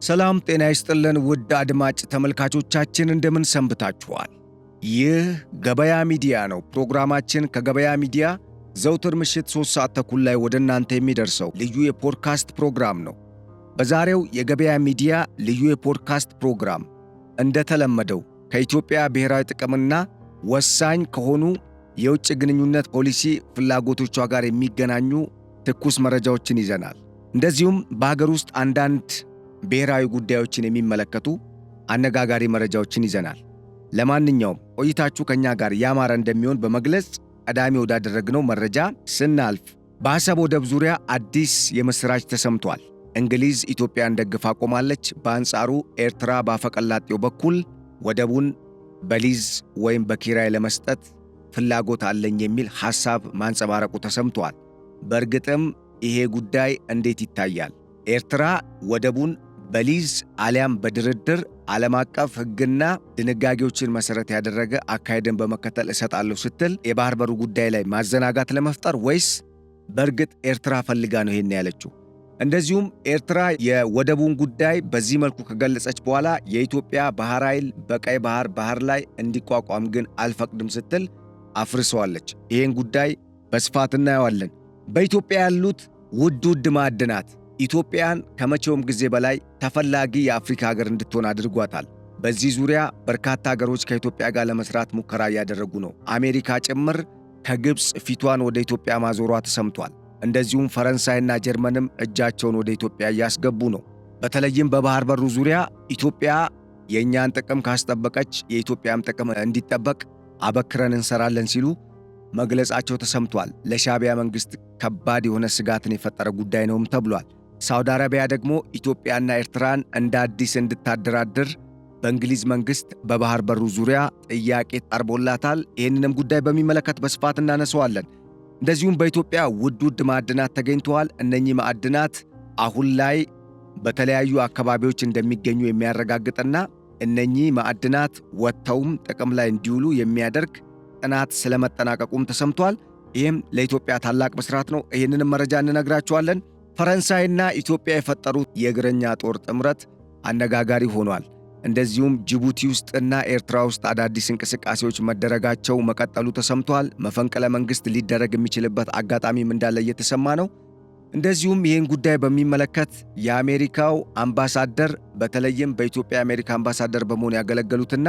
ሰላም ጤና ይስጥልን ውድ አድማጭ ተመልካቾቻችን እንደምን ሰንብታችኋል? ይህ ገበያ ሚዲያ ነው። ፕሮግራማችን ከገበያ ሚዲያ ዘውትር ምሽት 3 ሰዓት ተኩል ላይ ወደ እናንተ የሚደርሰው ልዩ የፖድካስት ፕሮግራም ነው። በዛሬው የገበያ ሚዲያ ልዩ የፖድካስት ፕሮግራም እንደተለመደው ከኢትዮጵያ ብሔራዊ ጥቅምና ወሳኝ ከሆኑ የውጭ ግንኙነት ፖሊሲ ፍላጎቶቿ ጋር የሚገናኙ ትኩስ መረጃዎችን ይዘናል። እንደዚሁም በሀገር ውስጥ አንዳንድ ብሔራዊ ጉዳዮችን የሚመለከቱ አነጋጋሪ መረጃዎችን ይዘናል። ለማንኛውም ቆይታችሁ ከኛ ጋር ያማረ እንደሚሆን በመግለጽ ቀዳሚ ወዳደረግነው መረጃ ስናልፍ በአሰብ ወደብ ዙሪያ አዲስ የምስራች ተሰምቷል። እንግሊዝ ኢትዮጵያን ደግፋ ቆማለች። በአንጻሩ ኤርትራ በአፈቀላጤው በኩል ወደቡን በሊዝ ወይም በኪራይ ለመስጠት ፍላጎት አለኝ የሚል ሐሳብ ማንጸባረቁ ተሰምቷል። በእርግጥም ይሄ ጉዳይ እንዴት ይታያል? ኤርትራ ወደቡን በሊዝ አሊያም በድርድር ዓለም አቀፍ ሕግና ድንጋጌዎችን መሠረት ያደረገ አካሄድን በመከተል እሰጣለሁ ስትል የባህር በሩ ጉዳይ ላይ ማዘናጋት ለመፍጠር ወይስ በእርግጥ ኤርትራ ፈልጋ ነው ይሄን ያለችው? እንደዚሁም ኤርትራ የወደቡን ጉዳይ በዚህ መልኩ ከገለጸች በኋላ የኢትዮጵያ ባህር ኃይል በቀይ ባህር ላይ እንዲቋቋም ግን አልፈቅድም ስትል አፍርሰዋለች። ይህን ጉዳይ በስፋት እናየዋለን። በኢትዮጵያ ያሉት ውድ ማዕድናት ኢትዮጵያን ከመቼውም ጊዜ በላይ ተፈላጊ የአፍሪካ ሀገር እንድትሆን አድርጓታል። በዚህ ዙሪያ በርካታ ሀገሮች ከኢትዮጵያ ጋር ለመስራት ሙከራ እያደረጉ ነው። አሜሪካ ጭምር ከግብፅ ፊቷን ወደ ኢትዮጵያ ማዞሯ ተሰምቷል። እንደዚሁም ፈረንሳይና ጀርመንም እጃቸውን ወደ ኢትዮጵያ እያስገቡ ነው። በተለይም በባህር በሩ ዙሪያ ኢትዮጵያ የእኛን ጥቅም ካስጠበቀች የኢትዮጵያም ጥቅም እንዲጠበቅ አበክረን እንሰራለን ሲሉ መግለጻቸው ተሰምቷል። ለሻዕቢያ መንግሥት ከባድ የሆነ ስጋትን የፈጠረ ጉዳይ ነውም ተብሏል። ሳውዲ አረቢያ ደግሞ ኢትዮጵያና ኤርትራን እንደ አዲስ እንድታደራድር በእንግሊዝ መንግሥት በባህር በሩ ዙሪያ ጥያቄ ቀርቦላታል። ይህንንም ጉዳይ በሚመለከት በስፋት እናነሳዋለን። እንደዚሁም በኢትዮጵያ ውድ ማዕድናት ተገኝተዋል። እነኚህ ማዕድናት አሁን ላይ በተለያዩ አካባቢዎች እንደሚገኙ የሚያረጋግጥና እነኚህ ማዕድናት ወጥተውም ጥቅም ላይ እንዲውሉ የሚያደርግ ጥናት ስለመጠናቀቁም ተሰምቷል። ይህም ለኢትዮጵያ ታላቅ ብስራት ነው። ይህንንም መረጃ እንነግራችኋለን። ፈረንሳይና ኢትዮጵያ የፈጠሩት የእግረኛ ጦር ጥምረት አነጋጋሪ ሆኗል። እንደዚሁም ጅቡቲ ውስጥና ኤርትራ ውስጥ አዳዲስ እንቅስቃሴዎች መደረጋቸው መቀጠሉ ተሰምቷል። መፈንቅለ መንግሥት ሊደረግ የሚችልበት አጋጣሚም እንዳለ እየተሰማ ነው። እንደዚሁም ይህን ጉዳይ በሚመለከት የአሜሪካው አምባሳደር በተለይም በኢትዮጵያ የአሜሪካ አምባሳደር በመሆን ያገለገሉትና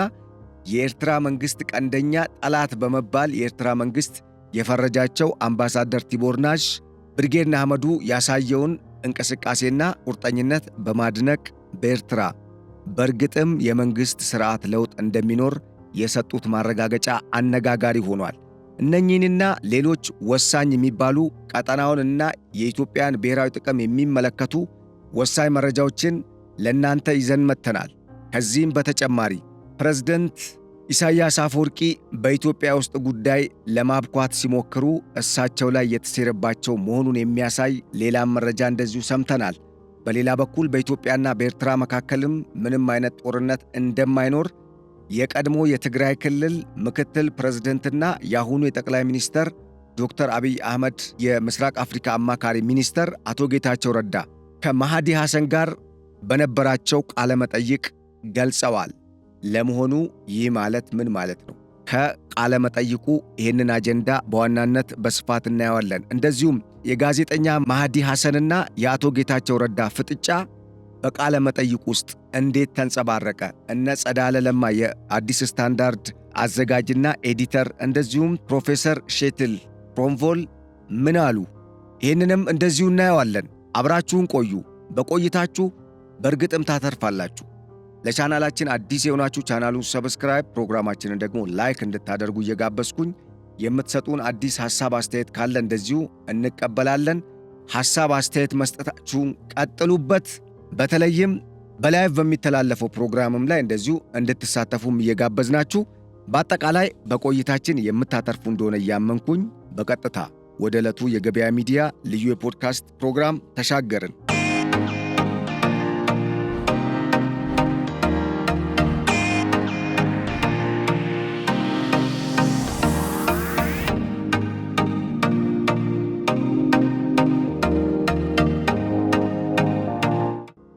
የኤርትራ መንግሥት ቀንደኛ ጠላት በመባል የኤርትራ መንግሥት የፈረጃቸው አምባሳደር ቲቦር ናዥ ብርጌድ ንሓመዱ ያሳየውን እንቅስቃሴና ቁርጠኝነት በማድነቅ በኤርትራ በእርግጥም የመንግሥት ሥርዓት ለውጥ እንደሚኖር የሰጡት ማረጋገጫ አነጋጋሪ ሆኗል። እነኚህንና ሌሎች ወሳኝ የሚባሉ ቀጠናውንና የኢትዮጵያን ብሔራዊ ጥቅም የሚመለከቱ ወሳኝ መረጃዎችን ለእናንተ ይዘን መጥተናል። ከዚህም በተጨማሪ ፕሬዝደንት ኢሳያስ አፈወርቂ በኢትዮጵያ ውስጥ ጉዳይ ለማብኳት ሲሞክሩ እሳቸው ላይ የተሴረባቸው መሆኑን የሚያሳይ ሌላም መረጃ እንደዚሁ ሰምተናል። በሌላ በኩል በኢትዮጵያና በኤርትራ መካከልም ምንም አይነት ጦርነት እንደማይኖር የቀድሞ የትግራይ ክልል ምክትል ፕሬዝደንትና የአሁኑ የጠቅላይ ሚኒስተር ዶክተር አብይ አህመድ የምስራቅ አፍሪካ አማካሪ ሚኒስተር አቶ ጌታቸው ረዳ ከመሃዲ ሐሰን ጋር በነበራቸው ቃለ መጠይቅ ገልጸዋል። ለመሆኑ ይህ ማለት ምን ማለት ነው? ከቃለ መጠይቁ ይህንን አጀንዳ በዋናነት በስፋት እናየዋለን። እንደዚሁም የጋዜጠኛ መሃዲ ሐሰንና የአቶ ጌታቸው ረዳ ፍጥጫ በቃለ መጠይቁ ውስጥ እንዴት ተንጸባረቀ? እነ ጸዳለ ለማ የአዲስ ስታንዳርድ አዘጋጅና ኤዲተር እንደዚሁም ፕሮፌሰር ሼትል ፕሮምቮል ምን አሉ? ይህንንም እንደዚሁ እናየዋለን። አብራችሁን ቆዩ። በቆይታችሁ በእርግጥም ታተርፋላችሁ። ለቻናላችን አዲስ የሆናችሁ ቻናሉን ሰብስክራይብ፣ ፕሮግራማችንን ደግሞ ላይክ እንድታደርጉ እየጋበዝኩኝ የምትሰጡን አዲስ ሐሳብ አስተያየት ካለ እንደዚሁ እንቀበላለን። ሐሳብ አስተያየት መስጠታችሁን ቀጥሉበት። በተለይም በላይቭ በሚተላለፈው ፕሮግራምም ላይ እንደዚሁ እንድትሳተፉም እየጋበዝናችሁ በአጠቃላይ በቆይታችን የምታተርፉ እንደሆነ እያመንኩኝ በቀጥታ ወደ ዕለቱ የገበያ ሚዲያ ልዩ የፖድካስት ፕሮግራም ተሻገርን።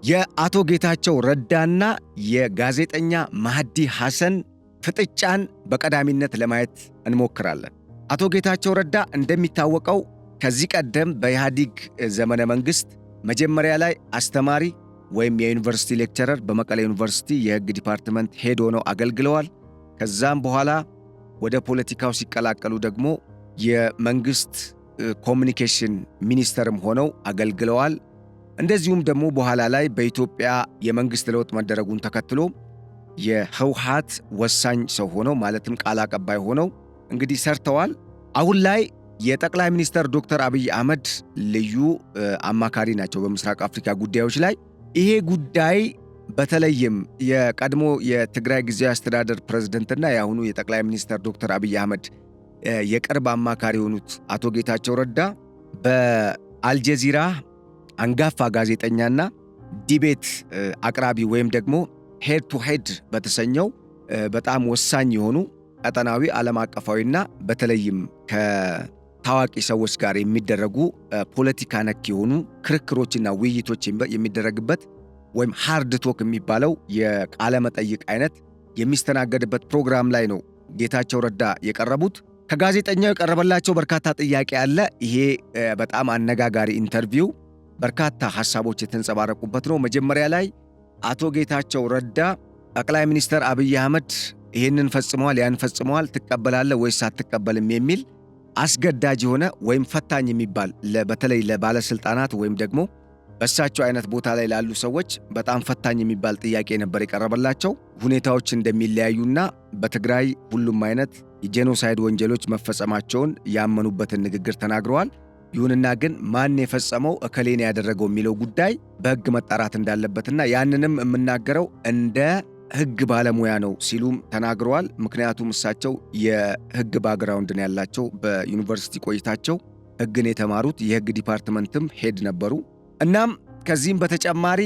የአቶ ጌታቸው ረዳና የጋዜጠኛ ማህዲ ሐሰን ፍጥጫን በቀዳሚነት ለማየት እንሞክራለን። አቶ ጌታቸው ረዳ እንደሚታወቀው ከዚህ ቀደም በኢህአዲግ ዘመነ መንግሥት መጀመሪያ ላይ አስተማሪ ወይም የዩኒቨርሲቲ ሌክቸረር በመቀሌ ዩኒቨርሲቲ የሕግ ዲፓርትመንት ሄድ ሆነው አገልግለዋል። ከዛም በኋላ ወደ ፖለቲካው ሲቀላቀሉ ደግሞ የመንግሥት ኮሚኒኬሽን ሚኒስተርም ሆነው አገልግለዋል። እንደዚሁም ደግሞ በኋላ ላይ በኢትዮጵያ የመንግሥት ለውጥ መደረጉን ተከትሎ የህወሓት ወሳኝ ሰው ሆነው ማለትም ቃል አቀባይ ሆነው እንግዲህ ሰርተዋል። አሁን ላይ የጠቅላይ ሚኒስትር ዶክተር አብይ አህመድ ልዩ አማካሪ ናቸው በምስራቅ አፍሪካ ጉዳዮች ላይ። ይሄ ጉዳይ በተለይም የቀድሞ የትግራይ ጊዜያዊ አስተዳደር ፕሬዝደንትና የአሁኑ የጠቅላይ ሚኒስትር ዶክተር አብይ አህመድ የቅርብ አማካሪ የሆኑት አቶ ጌታቸው ረዳ በአልጀዚራ አንጋፋ ጋዜጠኛና ዲቤት አቅራቢ ወይም ደግሞ ሄድ ቱ ሄድ በተሰኘው በጣም ወሳኝ የሆኑ ቀጠናዊ ዓለም አቀፋዊና በተለይም ከታዋቂ ሰዎች ጋር የሚደረጉ ፖለቲካ ነክ የሆኑ ክርክሮችና ውይይቶች የሚደረግበት ወይም ሃርድ ቶክ የሚባለው የቃለ መጠይቅ አይነት የሚስተናገድበት ፕሮግራም ላይ ነው ጌታቸው ረዳ የቀረቡት። ከጋዜጠኛው የቀረበላቸው በርካታ ጥያቄ አለ። ይሄ በጣም አነጋጋሪ ኢንተርቪው በርካታ ሐሳቦች የተንጸባረቁበት ነው። መጀመሪያ ላይ አቶ ጌታቸው ረዳ ጠቅላይ ሚኒስትር አብይ አህመድ ይህንን ፈጽመዋል፣ ያን ፈጽመዋል፣ ትቀበላለህ ወይስ አትቀበልም የሚል አስገዳጅ የሆነ ወይም ፈታኝ የሚባል በተለይ ለባለስልጣናት ወይም ደግሞ በእሳቸው አይነት ቦታ ላይ ላሉ ሰዎች በጣም ፈታኝ የሚባል ጥያቄ ነበር የቀረበላቸው። ሁኔታዎች እንደሚለያዩና በትግራይ ሁሉም አይነት የጄኖሳይድ ወንጀሎች መፈጸማቸውን ያመኑበትን ንግግር ተናግረዋል። ይሁንና ግን ማን የፈጸመው እከሌን ያደረገው የሚለው ጉዳይ በሕግ መጣራት እንዳለበትና ያንንም የምናገረው እንደ ሕግ ባለሙያ ነው ሲሉም ተናግረዋል። ምክንያቱም እሳቸው የሕግ ባግራውንድን ያላቸው በዩኒቨርሲቲ ቆይታቸው ሕግን የተማሩት የሕግ ዲፓርትመንትም ሄድ ነበሩ። እናም ከዚህም በተጨማሪ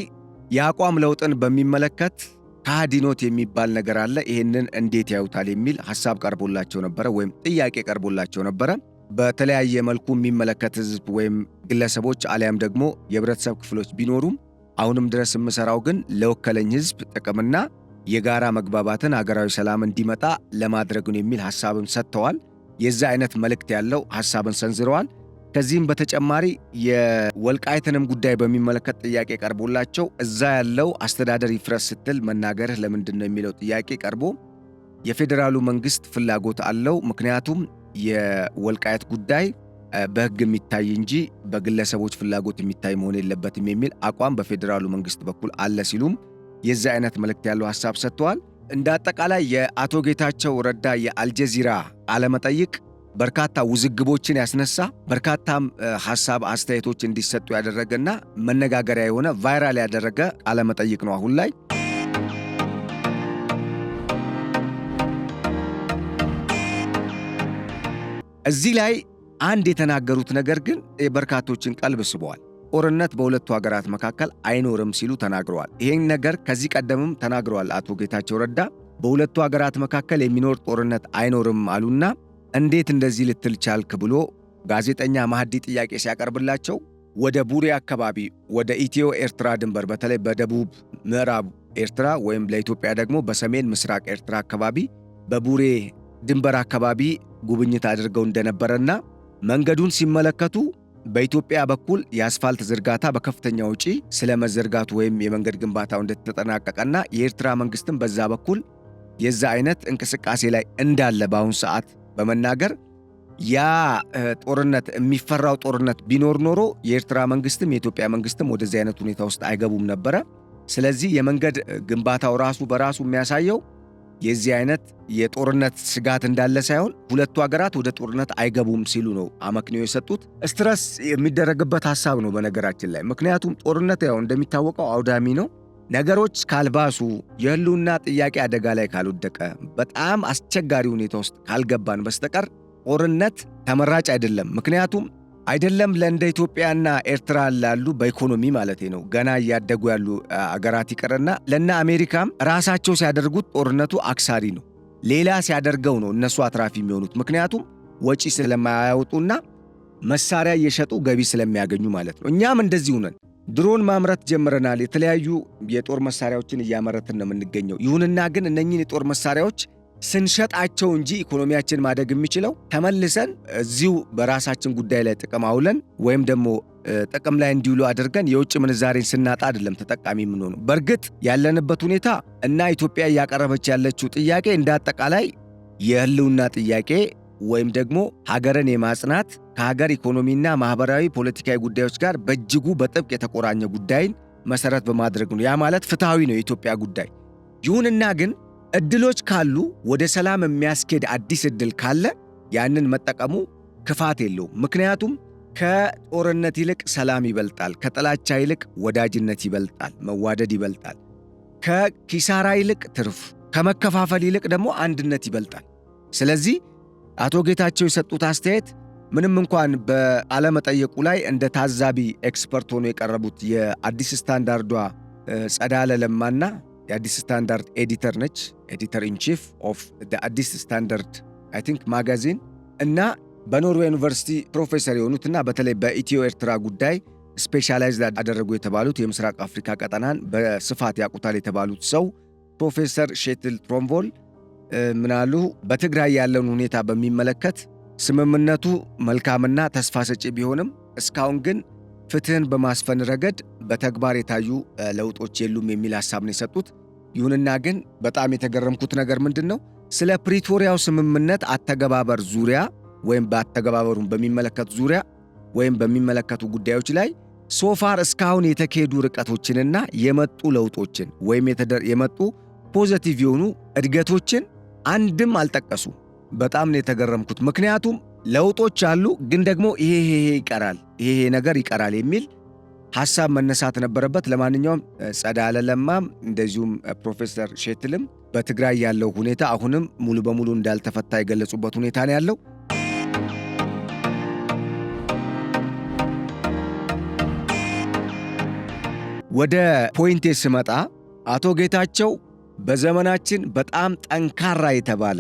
የአቋም ለውጥን በሚመለከት ከሃዲኖት የሚባል ነገር አለ፣ ይህንን እንዴት ያዩታል የሚል ሐሳብ ቀርቦላቸው ነበረ ወይም ጥያቄ ቀርቦላቸው ነበረ። በተለያየ መልኩ የሚመለከት ሕዝብ ወይም ግለሰቦች አሊያም ደግሞ የህብረተሰብ ክፍሎች ቢኖሩም አሁንም ድረስ የምሰራው ግን ለወከለኝ ሕዝብ ጥቅምና የጋራ መግባባትን አገራዊ ሰላም እንዲመጣ ለማድረግ ነው የሚል ሐሳብን ሰጥተዋል። የዛ አይነት መልእክት ያለው ሐሳብን ሰንዝረዋል። ከዚህም በተጨማሪ የወልቃይትንም ጉዳይ በሚመለከት ጥያቄ ቀርቦላቸው እዛ ያለው አስተዳደር ይፍረስ ስትል መናገርህ ለምንድን ነው የሚለው ጥያቄ ቀርቦ የፌዴራሉ መንግሥት ፍላጎት አለው፣ ምክንያቱም የወልቃይት ጉዳይ በሕግ የሚታይ እንጂ በግለሰቦች ፍላጎት የሚታይ መሆን የለበትም የሚል አቋም በፌዴራሉ መንግሥት በኩል አለ ሲሉም የዛ አይነት መልእክት ያለው ሐሳብ ሰጥተዋል። እንደ አጠቃላይ የአቶ ጌታቸው ረዳ የአልጀዚራ ቃለመጠይቅ በርካታ ውዝግቦችን ያስነሳ፣ በርካታም ሐሳብ አስተያየቶች እንዲሰጡ ያደረገና መነጋገሪያ የሆነ ቫይራል ያደረገ ቃለመጠይቅ ነው። አሁን ላይ እዚህ ላይ አንድ የተናገሩት ነገር ግን የበርካቶችን ቀልብ ስበዋል። ጦርነት በሁለቱ ሀገራት መካከል አይኖርም ሲሉ ተናግረዋል። ይሄን ነገር ከዚህ ቀደምም ተናግረዋል አቶ ጌታቸው ረዳ። በሁለቱ ሀገራት መካከል የሚኖር ጦርነት አይኖርም አሉና እንዴት እንደዚህ ልትል ቻልክ ብሎ ጋዜጠኛ ማህዲ ጥያቄ ሲያቀርብላቸው ወደ ቡሬ አካባቢ ወደ ኢትዮ ኤርትራ ድንበር በተለይ በደቡብ ምዕራብ ኤርትራ ወይም ለኢትዮጵያ ደግሞ በሰሜን ምስራቅ ኤርትራ አካባቢ በቡሬ ድንበር አካባቢ ጉብኝት አድርገው እንደነበረና መንገዱን ሲመለከቱ በኢትዮጵያ በኩል የአስፋልት ዝርጋታ በከፍተኛ ወጪ ስለመዘርጋቱ ወይም የመንገድ ግንባታው እንደተጠናቀቀና የኤርትራ መንግስትም በዛ በኩል የዛ አይነት እንቅስቃሴ ላይ እንዳለ በአሁን ሰዓት በመናገር ያ ጦርነት የሚፈራው ጦርነት ቢኖር ኖሮ የኤርትራ መንግስትም የኢትዮጵያ መንግስትም ወደዚህ አይነት ሁኔታ ውስጥ አይገቡም ነበረ። ስለዚህ የመንገድ ግንባታው ራሱ በራሱ የሚያሳየው የዚህ አይነት የጦርነት ስጋት እንዳለ ሳይሆን ሁለቱ ሀገራት ወደ ጦርነት አይገቡም ሲሉ ነው አመክንዮ የሰጡት። ስትረስ የሚደረግበት ሐሳብ ነው በነገራችን ላይ። ምክንያቱም ጦርነት ያው እንደሚታወቀው አውዳሚ ነው። ነገሮች ካልባሱ፣ የህልውና ጥያቄ አደጋ ላይ ካልወደቀ፣ በጣም አስቸጋሪ ሁኔታ ውስጥ ካልገባን በስተቀር ጦርነት ተመራጭ አይደለም። ምክንያቱም አይደለም ለእንደ ኢትዮጵያና ኤርትራ ላሉ በኢኮኖሚ ማለት ነው ገና እያደጉ ያሉ አገራት ይቀርና ለእነ አሜሪካም ራሳቸው ሲያደርጉት ጦርነቱ አክሳሪ ነው። ሌላ ሲያደርገው ነው እነሱ አትራፊ የሚሆኑት። ምክንያቱም ወጪ ስለማያወጡና መሳሪያ እየሸጡ ገቢ ስለሚያገኙ ማለት ነው። እኛም እንደዚሁ ነን። ድሮን ማምረት ጀምረናል። የተለያዩ የጦር መሳሪያዎችን እያመረትን ነው የምንገኘው። ይሁንና ግን እነኚህን የጦር መሳሪያዎች ስንሸጣቸው እንጂ ኢኮኖሚያችን ማደግ የሚችለው ተመልሰን እዚሁ በራሳችን ጉዳይ ላይ ጥቅም አውለን ወይም ደግሞ ጥቅም ላይ እንዲውሉ አድርገን የውጭ ምንዛሬን ስናጣ አይደለም ተጠቃሚ የምንሆነው። በእርግጥ ያለንበት ሁኔታ እና ኢትዮጵያ እያቀረበች ያለችው ጥያቄ እንደ አጠቃላይ የህልውና ጥያቄ ወይም ደግሞ ሀገርን የማጽናት ከሀገር ኢኮኖሚና ማህበራዊ ፖለቲካዊ ጉዳዮች ጋር በእጅጉ በጥብቅ የተቆራኘ ጉዳይን መሰረት በማድረግ ነው። ያ ማለት ፍትሐዊ ነው የኢትዮጵያ ጉዳይ። ይሁንና ግን እድሎች ካሉ ወደ ሰላም የሚያስኬድ አዲስ እድል ካለ ያንን መጠቀሙ ክፋት የለውም። ምክንያቱም ከጦርነት ይልቅ ሰላም ይበልጣል፣ ከጥላቻ ይልቅ ወዳጅነት ይበልጣል፣ መዋደድ ይበልጣል፣ ከኪሳራ ይልቅ ትርፍ፣ ከመከፋፈል ይልቅ ደግሞ አንድነት ይበልጣል። ስለዚህ አቶ ጌታቸው የሰጡት አስተያየት ምንም እንኳን በቃለመጠይቁ ላይ እንደ ታዛቢ ኤክስፐርት ሆኖ የቀረቡት የአዲስ ስታንዳርዷ ጸዳለ ለማና የአዲስ ስታንዳርድ ኤዲተር ነች፣ ኤዲተር ኢን ቺፍ ኦፍ አዲስ ስታንዳርድ አይ ቲንክ ማጋዚን እና በኖርዌይ ዩኒቨርሲቲ ፕሮፌሰር የሆኑትና በተለይ በኢትዮ ኤርትራ ጉዳይ ስፔሻላይዝድ አደረጉ የተባሉት የምስራቅ አፍሪካ ቀጠናን በስፋት ያውቁታል የተባሉት ሰው ፕሮፌሰር ሼትል ትሮምቮል ምናሉ በትግራይ ያለውን ሁኔታ በሚመለከት ስምምነቱ መልካምና ተስፋ ሰጪ ቢሆንም እስካሁን ግን ፍትህን በማስፈን ረገድ በተግባር የታዩ ለውጦች የሉም የሚል ሐሳብ ነው የሰጡት። ይሁንና ግን በጣም የተገረምኩት ነገር ምንድነው? ስለ ፕሪቶሪያው ስምምነት አተገባበር ዙሪያ ወይም በአተገባበሩን በሚመለከቱ ዙሪያ ወይም በሚመለከቱ ጉዳዮች ላይ ሶፋር እስካሁን የተካሄዱ ርቀቶችንና የመጡ ለውጦችን ወይም የመጡ ፖዚቲቭ የሆኑ እድገቶችን አንድም አልጠቀሱ። በጣም ነው የተገረምኩት። ምክንያቱም ለውጦች አሉ፣ ግን ደግሞ ይሄ ይቀራል፣ ይሄ ነገር ይቀራል የሚል ሐሳብ መነሳት ነበረበት። ለማንኛውም ጸዳለ ለማም እንደዚሁም ፕሮፌሰር ሼትልም በትግራይ ያለው ሁኔታ አሁንም ሙሉ በሙሉ እንዳልተፈታ የገለጹበት ሁኔታ ነው ያለው። ወደ ፖይንቴ ስመጣ አቶ ጌታቸው በዘመናችን በጣም ጠንካራ የተባለ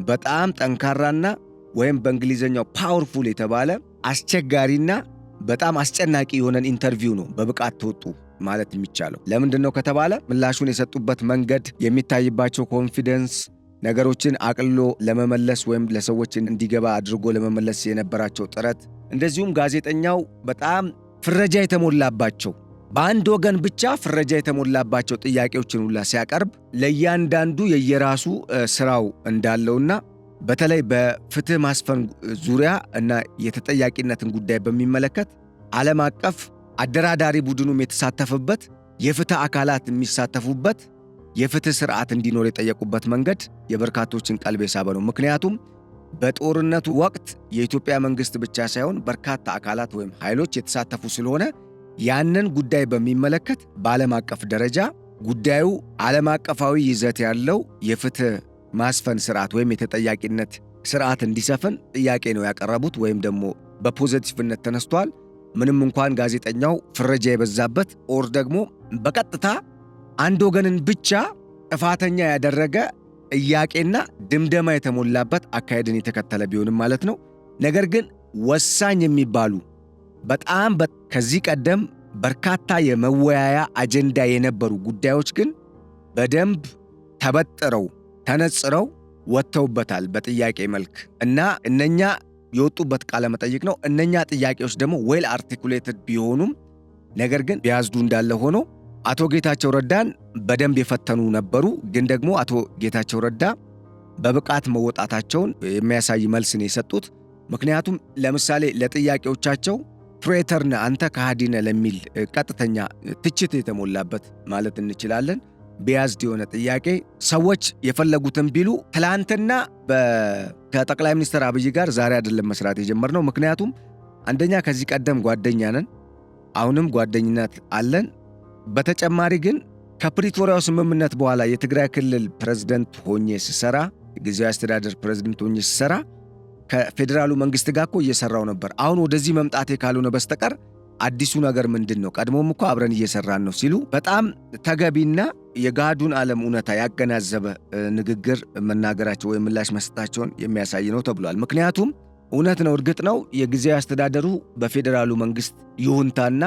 በጣም ጠንካራና ወይም በእንግሊዝኛው ፓወርፉል የተባለ አስቸጋሪና በጣም አስጨናቂ የሆነን ኢንተርቪው ነው በብቃት ተወጡ ማለት የሚቻለው። ለምንድነው ከተባለ ምላሹን የሰጡበት መንገድ፣ የሚታይባቸው ኮንፊደንስ፣ ነገሮችን አቅልሎ ለመመለስ ወይም ለሰዎች እንዲገባ አድርጎ ለመመለስ የነበራቸው ጥረት፣ እንደዚሁም ጋዜጠኛው በጣም ፍረጃ የተሞላባቸው በአንድ ወገን ብቻ ፍረጃ የተሞላባቸው ጥያቄዎችን ሁላ ሲያቀርብ ለእያንዳንዱ የየራሱ ስራው እንዳለውና በተለይ በፍትህ ማስፈን ዙሪያ እና የተጠያቂነትን ጉዳይ በሚመለከት ዓለም አቀፍ አደራዳሪ ቡድኑም የተሳተፈበት የፍትህ አካላት የሚሳተፉበት የፍትህ ስርዓት እንዲኖር የጠየቁበት መንገድ የበርካቶችን ቀልብ የሳበ ነው። ምክንያቱም በጦርነቱ ወቅት የኢትዮጵያ መንግስት ብቻ ሳይሆን በርካታ አካላት ወይም ኃይሎች የተሳተፉ ስለሆነ ያንን ጉዳይ በሚመለከት በዓለም አቀፍ ደረጃ ጉዳዩ ዓለም አቀፋዊ ይዘት ያለው የፍትህ ማስፈን ስርዓት ወይም የተጠያቂነት ስርዓት እንዲሰፍን ጥያቄ ነው ያቀረቡት ወይም ደግሞ በፖዚቲቭነት ተነስቷል። ምንም እንኳን ጋዜጠኛው ፍረጃ የበዛበት ኦር ደግሞ በቀጥታ አንድ ወገንን ብቻ ጥፋተኛ ያደረገ ጥያቄና ድምደማ የተሞላበት አካሄድን የተከተለ ቢሆንም ማለት ነው። ነገር ግን ወሳኝ የሚባሉ በጣም ከዚህ ቀደም በርካታ የመወያያ አጀንዳ የነበሩ ጉዳዮች ግን በደንብ ተበጥረው ተነጽረው ወጥተውበታል በጥያቄ መልክ እና እነኛ የወጡበት ቃለ መጠይቅ ነው። እነኛ ጥያቄዎች ደግሞ ዌል አርቲኩሌትድ ቢሆኑም ነገር ግን ቢያዝዱ እንዳለ ሆኖ አቶ ጌታቸው ረዳን በደንብ የፈተኑ ነበሩ። ግን ደግሞ አቶ ጌታቸው ረዳ በብቃት መወጣታቸውን የሚያሳይ መልስ ነው የሰጡት። ምክንያቱም ለምሳሌ ለጥያቄዎቻቸው ትሬተር ነህ አንተ ከሃዲ ነህ ለሚል ቀጥተኛ ትችት የተሞላበት ማለት እንችላለን ቢያዝድ የሆነ ጥያቄ ሰዎች የፈለጉትን ቢሉ ትላንትና ከጠቅላይ ሚኒስትር አብይ ጋር ዛሬ አይደለም መስራት የጀመርነው። ምክንያቱም አንደኛ ከዚህ ቀደም ጓደኛ ነን፣ አሁንም ጓደኝነት አለን። በተጨማሪ ግን ከፕሪቶሪያው ስምምነት በኋላ የትግራይ ክልል ፕሬዝዳንት ሆኜ ስሰራ፣ ጊዜያዊ አስተዳደር ፕሬዝዳንት ሆኜ ስሰራ ከፌዴራሉ መንግስት ጋር እኮ እየሰራው ነበር። አሁን ወደዚህ መምጣቴ ካልሆነ በስተቀር አዲሱ ነገር ምንድን ነው? ቀድሞም እኮ አብረን እየሰራን ነው ሲሉ በጣም ተገቢና የጋዱን ዓለም እውነታ ያገናዘበ ንግግር መናገራቸው ወይም ምላሽ መስጠታቸውን የሚያሳይ ነው ተብሏል። ምክንያቱም እውነት ነው፣ እርግጥ ነው የጊዜያዊ አስተዳደሩ በፌዴራሉ መንግስት ይሁንታና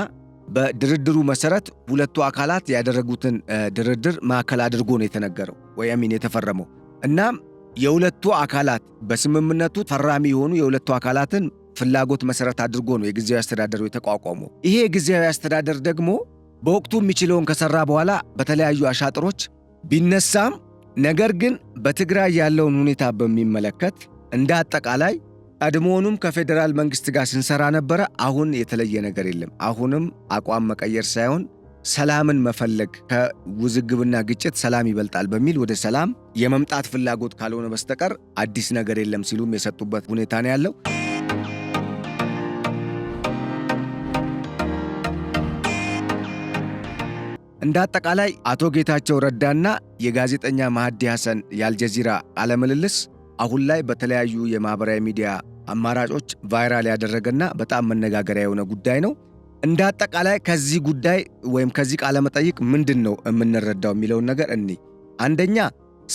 በድርድሩ መሰረት ሁለቱ አካላት ያደረጉትን ድርድር ማዕከል አድርጎ ነው የተነገረው ወይም የተፈረመው። እናም የሁለቱ አካላት በስምምነቱ ፈራሚ የሆኑ የሁለቱ አካላትን ፍላጎት መሰረት አድርጎ ነው የጊዜያዊ አስተዳደሩ የተቋቋመው። ይሄ የጊዜያዊ አስተዳደር ደግሞ በወቅቱ የሚችለውን ከሰራ በኋላ በተለያዩ አሻጥሮች ቢነሳም ነገር ግን በትግራይ ያለውን ሁኔታ በሚመለከት እንደ አጠቃላይ ቀድሞውንም ከፌዴራል መንግስት ጋር ስንሰራ ነበረ። አሁን የተለየ ነገር የለም። አሁንም አቋም መቀየር ሳይሆን ሰላምን መፈለግ፣ ከውዝግብና ግጭት ሰላም ይበልጣል በሚል ወደ ሰላም የመምጣት ፍላጎት ካልሆነ በስተቀር አዲስ ነገር የለም ሲሉም የሰጡበት ሁኔታ ነው ያለው። እንደ አጠቃላይ አቶ ጌታቸው ረዳና የጋዜጠኛ መሃዲ ሐሰን የአልጀዚራ ቃለ ምልልስ አሁን ላይ በተለያዩ የማህበራዊ ሚዲያ አማራጮች ቫይራል ያደረገና በጣም መነጋገሪያ የሆነ ጉዳይ ነው። እንደ አጠቃላይ ከዚህ ጉዳይ ወይም ከዚህ ቃለ መጠይቅ ምንድን ነው የምንረዳው የሚለውን ነገር አንደኛ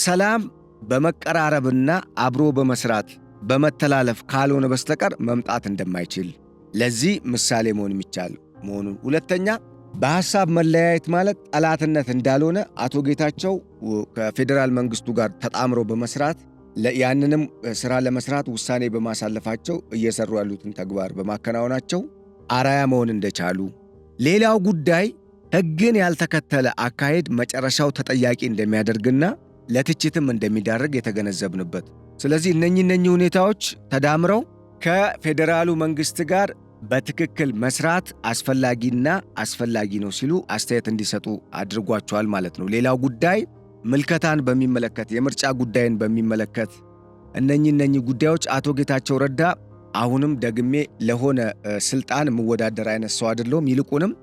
ሰላም በመቀራረብና አብሮ በመስራት በመተላለፍ ካልሆነ በስተቀር መምጣት እንደማይችል ለዚህ ምሳሌ መሆን የሚቻል መሆኑን፣ ሁለተኛ በሐሳብ መለያየት ማለት ጠላትነት እንዳልሆነ አቶ ጌታቸው ከፌዴራል መንግስቱ ጋር ተጣምሮ በመስራት ያንንም ስራ ለመስራት ውሳኔ በማሳለፋቸው እየሰሩ ያሉትን ተግባር በማከናወናቸው አራያ መሆን እንደቻሉ፣ ሌላው ጉዳይ ሕግን ያልተከተለ አካሄድ መጨረሻው ተጠያቂ እንደሚያደርግና ለትችትም እንደሚዳርግ የተገነዘብንበት። ስለዚህ እነኚህ ሁኔታዎች ተዳምረው ከፌዴራሉ መንግስት ጋር በትክክል መስራት አስፈላጊ ነው ሲሉ አስተያየት እንዲሰጡ አድርጓቸዋል ማለት ነው። ሌላው ጉዳይ ምልከታን በሚመለከት የምርጫ ጉዳይን በሚመለከት እነኚህ ጉዳዮች አቶ ጌታቸው ረዳ አሁንም ደግሜ ለሆነ ስልጣን የምወዳደር አይነት ሰው አይደለሁም፣ ይልቁንም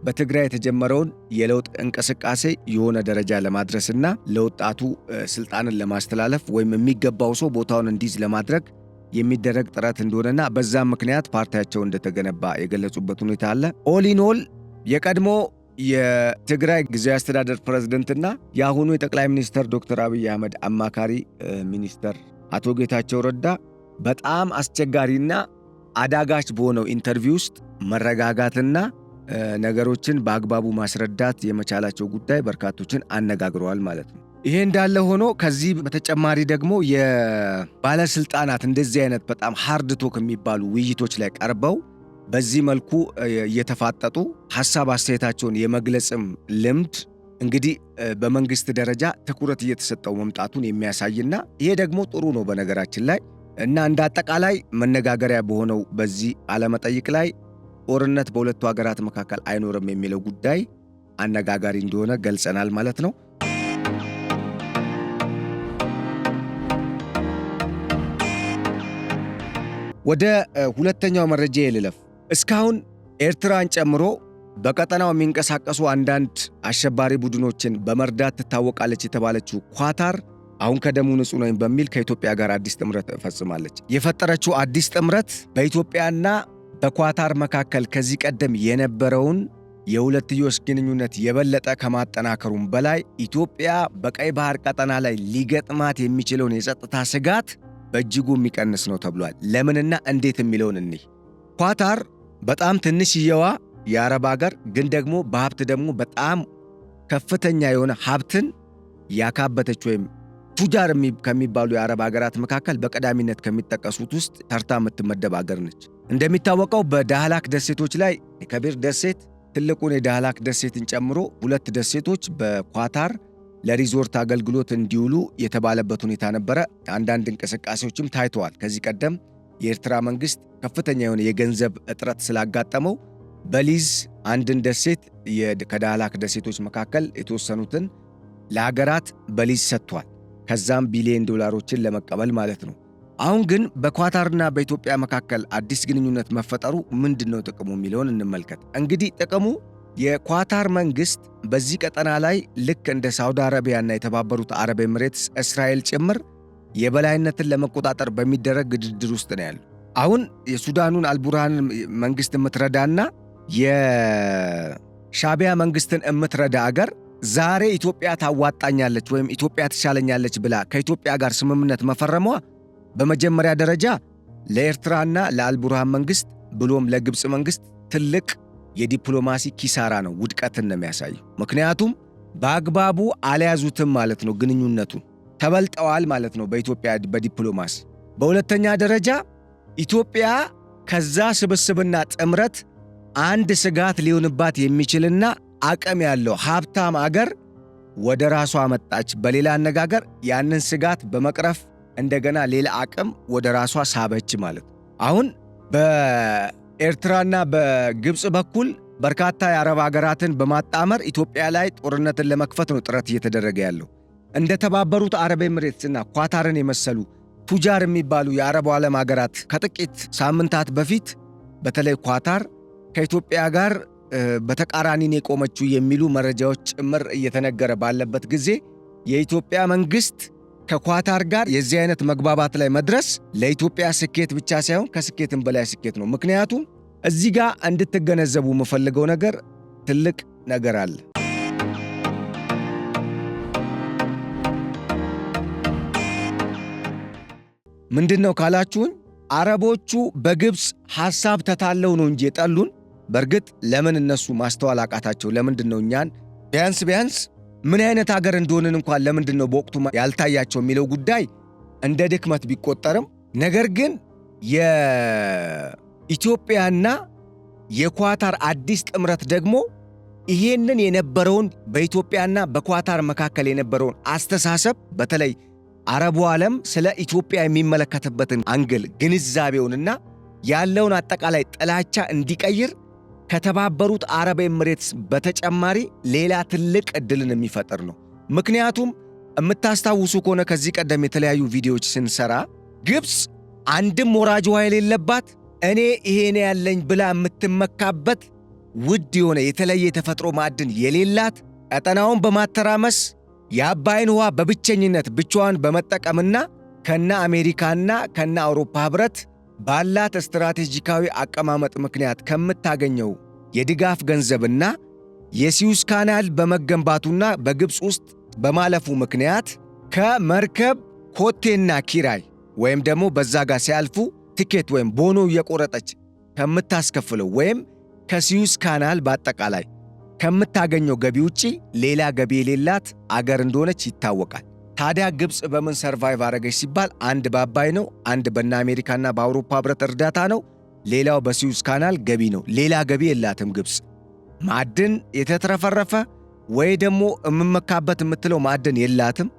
በትግራይ የተጀመረውን የለውጥ እንቅስቃሴ የሆነ ደረጃ ለማድረስና ለወጣቱ ስልጣንን ለማስተላለፍ ወይም የሚገባው ሰው ቦታውን እንዲይዝ ለማድረግ የሚደረግ ጥረት እንደሆነና በዛም ምክንያት ፓርቲያቸው እንደተገነባ የገለጹበት ሁኔታ አለ። ኦል ኢን ኦል የቀድሞ የትግራይ ጊዜያዊ አስተዳደር ፕሬዝደንትና የአሁኑ የጠቅላይ ሚኒስትር ዶክተር አብይ አህመድ አማካሪ ሚኒስትር አቶ ጌታቸው ረዳ በጣም አስቸጋሪና አዳጋች በሆነው ኢንተርቪው ውስጥ መረጋጋትና ነገሮችን በአግባቡ ማስረዳት የመቻላቸው ጉዳይ በርካቶችን አነጋግረዋል ማለት ነው። ይሄ እንዳለ ሆኖ ከዚህ በተጨማሪ ደግሞ የባለስልጣናት እንደዚህ አይነት በጣም ሃርድ ቶክ የሚባሉ ውይይቶች ላይ ቀርበው በዚህ መልኩ እየተፋጠጡ ሐሳብ አስተያየታቸውን የመግለጽም ልምድ እንግዲህ በመንግስት ደረጃ ትኩረት እየተሰጠው መምጣቱን የሚያሳይና ይሄ ደግሞ ጥሩ ነው በነገራችን ላይ እና እንደ አጠቃላይ መነጋገሪያ በሆነው በዚህ ቃለመጠይቅ ላይ ጦርነት በሁለቱ ሀገራት መካከል አይኖርም የሚለው ጉዳይ አነጋጋሪ እንደሆነ ገልጸናል ማለት ነው። ወደ ሁለተኛው መረጃ ልለፍ። እስካሁን ኤርትራን ጨምሮ በቀጠናው የሚንቀሳቀሱ አንዳንድ አሸባሪ ቡድኖችን በመርዳት ትታወቃለች የተባለችው ኳታር አሁን ከደሙ ንጹህ ነኝ በሚል ከኢትዮጵያ ጋር አዲስ ጥምረት ፈጽማለች። የፈጠረችው አዲስ ጥምረት በኢትዮጵያና በኳታር መካከል ከዚህ ቀደም የነበረውን የሁለትዮሽ ግንኙነት የበለጠ ከማጠናከሩም በላይ ኢትዮጵያ በቀይ ባህር ቀጠና ላይ ሊገጥማት የሚችለውን የጸጥታ ስጋት በእጅጉ የሚቀንስ ነው ተብሏል። ለምንና እንዴት የሚለውን እንይ። ኳታር በጣም ትንሽየዋ የአረብ ሀገር ግን ደግሞ በሀብት ደግሞ በጣም ከፍተኛ የሆነ ሀብትን ያካበተች ወይም ቱጃር ከሚባሉ የአረብ ሀገራት መካከል በቀዳሚነት ከሚጠቀሱት ውስጥ ተርታ የምትመደብ ሀገር ነች። እንደሚታወቀው በዳህላክ ደሴቶች ላይ የከቢር ደሴት ትልቁን የዳህላክ ደሴትን ጨምሮ 2 ደሴቶች በኳታር ለሪዞርት አገልግሎት እንዲውሉ የተባለበት ሁኔታ ነበረ። አንዳንድ እንቅስቃሴዎችም ታይተዋል። ከዚህ ቀደም የኤርትራ መንግስት ከፍተኛ የሆነ የገንዘብ እጥረት ስላጋጠመው በሊዝ አንድን ደሴት ከዳህላክ ደሴቶች መካከል የተወሰኑትን ለሀገራት በሊዝ ሰጥቷል። ከዛም ቢሊዮን ዶላሮችን ለመቀበል ማለት ነው። አሁን ግን በኳታርና በኢትዮጵያ መካከል አዲስ ግንኙነት መፈጠሩ ምንድነው ጥቅሙ የሚለውን እንመልከት። እንግዲህ ጥቅሙ የኳታር መንግስት በዚህ ቀጠና ላይ ልክ እንደ ሳውዲ አረቢያና የተባበሩት አረብ ኤምሬትስ፣ እስራኤል ጭምር የበላይነትን ለመቆጣጠር በሚደረግ ግድድር ውስጥ ነው ያለው። አሁን የሱዳኑን አልቡርሃንን መንግስት የምትረዳና የሻቢያ መንግስትን የምትረዳ አገር ዛሬ ኢትዮጵያ ታዋጣኛለች ወይም ኢትዮጵያ ትሻለኛለች ብላ ከኢትዮጵያ ጋር ስምምነት መፈረሟ በመጀመሪያ ደረጃ ለኤርትራና ለአልቡርሃን መንግስት ብሎም ለግብፅ መንግስት ትልቅ የዲፕሎማሲ ኪሳራ ነው፣ ውድቀትን ነው የሚያሳየው። ምክንያቱም በአግባቡ አልያዙትም ማለት ነው፣ ግንኙነቱን ተበልጠዋል ማለት ነው በኢትዮጵያ በዲፕሎማሲ። በሁለተኛ ደረጃ ኢትዮጵያ ከዛ ስብስብና ጥምረት አንድ ስጋት ሊሆንባት የሚችልና አቅም ያለው ሀብታም አገር ወደ ራሷ መጣች። በሌላ አነጋገር ያንን ስጋት በመቅረፍ እንደገና ሌላ አቅም ወደ ራሷ ሳበች ማለት ነው። አሁን በኤርትራና በግብፅ በኩል በርካታ የአረብ ሀገራትን በማጣመር ኢትዮጵያ ላይ ጦርነትን ለመክፈት ነው ጥረት እየተደረገ ያለው። እንደ ተባበሩት አረብ ኤምሬትስና ኳታርን የመሰሉ ቱጃር የሚባሉ የአረቡ ዓለም ሀገራት ከጥቂት ሳምንታት በፊት በተለይ ኳታር ከኢትዮጵያ ጋር በተቃራኒን የቆመችው የሚሉ መረጃዎች ጭምር እየተነገረ ባለበት ጊዜ የኢትዮጵያ መንግስት ከኳታር ጋር የዚህ አይነት መግባባት ላይ መድረስ ለኢትዮጵያ ስኬት ብቻ ሳይሆን ከስኬትም በላይ ስኬት ነው። ምክንያቱም እዚህ ጋር እንድትገነዘቡ የምፈልገው ነገር ትልቅ ነገር አለ። ምንድነው ካላችሁኝ፣ አረቦቹ በግብፅ ሐሳብ ተታለው ነው እንጂ የጠሉን። በእርግጥ ለምን እነሱ ማስተዋል አቃታቸው? ለምንድነው እኛን ቢያንስ ምን አይነት ሀገር እንደሆንን እንኳን ለምንድነው በወቅቱ ያልታያቸው የሚለው ጉዳይ እንደ ድክመት ቢቆጠርም፣ ነገር ግን የኢትዮጵያና የኳታር አዲስ ጥምረት ደግሞ ይሄንን የነበረውን በኢትዮጵያና በኳታር መካከል የነበረውን አስተሳሰብ በተለይ አረቡ ዓለም ስለ ኢትዮጵያ የሚመለከትበትን አንግል ግንዛቤውንና ያለውን አጠቃላይ ጥላቻ እንዲቀይር ከተባበሩት አረብ ኤምሬትስ በተጨማሪ ሌላ ትልቅ ዕድልን የሚፈጥር ነው። ምክንያቱም የምታስታውሱ ከሆነ ከዚህ ቀደም የተለያዩ ቪዲዮዎች ስንሰራ ግብፅ አንድም ወራጅ ውሃ የሌለባት እኔ ይሄኔ ያለኝ ብላ የምትመካበት ውድ የሆነ የተለየ የተፈጥሮ ማዕድን የሌላት ቀጠናውን በማተራመስ የአባይን ውሃ በብቸኝነት ብቻዋን በመጠቀምና ከነ አሜሪካና ከነ አውሮፓ ኅብረት ባላት ስትራቴጂካዊ አቀማመጥ ምክንያት ከምታገኘው የድጋፍ ገንዘብና የሲዩዝ ካናል በመገንባቱና በግብፅ ውስጥ በማለፉ ምክንያት ከመርከብ ኮቴና ኪራይ ወይም ደግሞ በዛ ጋር ሲያልፉ ቲኬት ወይም ቦኖ እየቆረጠች ከምታስከፍለው ወይም ከሲዩዝ ካናል በአጠቃላይ ከምታገኘው ገቢ ውጪ ሌላ ገቢ የሌላት አገር እንደሆነች ይታወቃል። ታዲያ ግብፅ በምን ሰርቫይቭ አረገች ሲባል አንድ በአባይ ነው፣ አንድ በእነ አሜሪካና በአውሮፓ ኅብረት እርዳታ ነው፣ ሌላው በሲዩዝ ካናል ገቢ ነው። ሌላ ገቢ የላትም ግብፅ። ማዕድን የተትረፈረፈ ወይ ደግሞ የምመካበት የምትለው ማዕድን የላትም።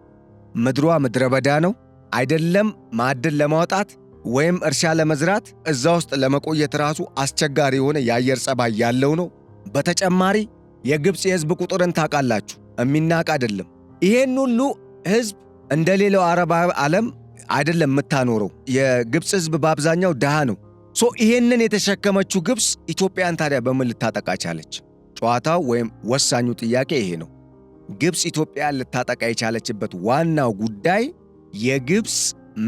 ምድሯ ምድረ በዳ ነው። አይደለም ማዕድን ለማውጣት ወይም እርሻ ለመዝራት እዛ ውስጥ ለመቆየት ራሱ አስቸጋሪ የሆነ የአየር ጸባይ ያለው ነው። በተጨማሪ የግብፅ የሕዝብ ቁጥርን ታውቃላችሁ፣ የሚናቅ አይደለም። ይሄን ሁሉ ሕዝብ እንደ ሌላው አረብ ዓለም አይደለም የምታኖረው። የግብፅ ሕዝብ በአብዛኛው ድሃ ነው። ይሄንን የተሸከመችው ግብፅ ኢትዮጵያን ታዲያ በምን ልታጠቃ ቻለች? ጨዋታው ወይም ወሳኙ ጥያቄ ይሄ ነው። ግብፅ ኢትዮጵያን ልታጠቃ የቻለችበት ዋናው ጉዳይ የግብፅ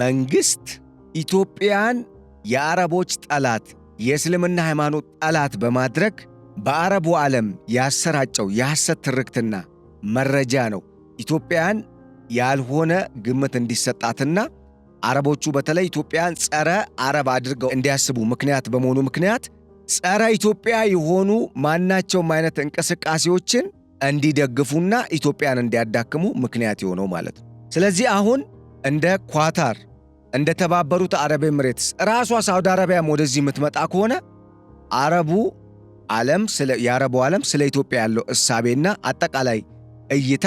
መንግሥት ኢትዮጵያን የአረቦች ጠላት፣ የእስልምና ሃይማኖት ጠላት በማድረግ በአረቡ ዓለም ያሰራጨው የሐሰት ትርክትና መረጃ ነው ኢትዮጵያን ያልሆነ ግምት እንዲሰጣትና አረቦቹ በተለይ ኢትዮጵያን ጸረ አረብ አድርገው እንዲያስቡ ምክንያት በመሆኑ ምክንያት ጸረ ኢትዮጵያ የሆኑ ማናቸውም አይነት እንቅስቃሴዎችን እንዲደግፉና ኢትዮጵያን እንዲያዳክሙ ምክንያት የሆነው ማለት ነው። ስለዚህ አሁን እንደ ኳታር፣ እንደ ተባበሩት አረብ ኤምሬትስ ራሷ ሳውዲ አረቢያም ወደዚህ የምትመጣ ከሆነ የአረቡ ዓለም ስለ ኢትዮጵያ ያለው እሳቤና አጠቃላይ እይታ፣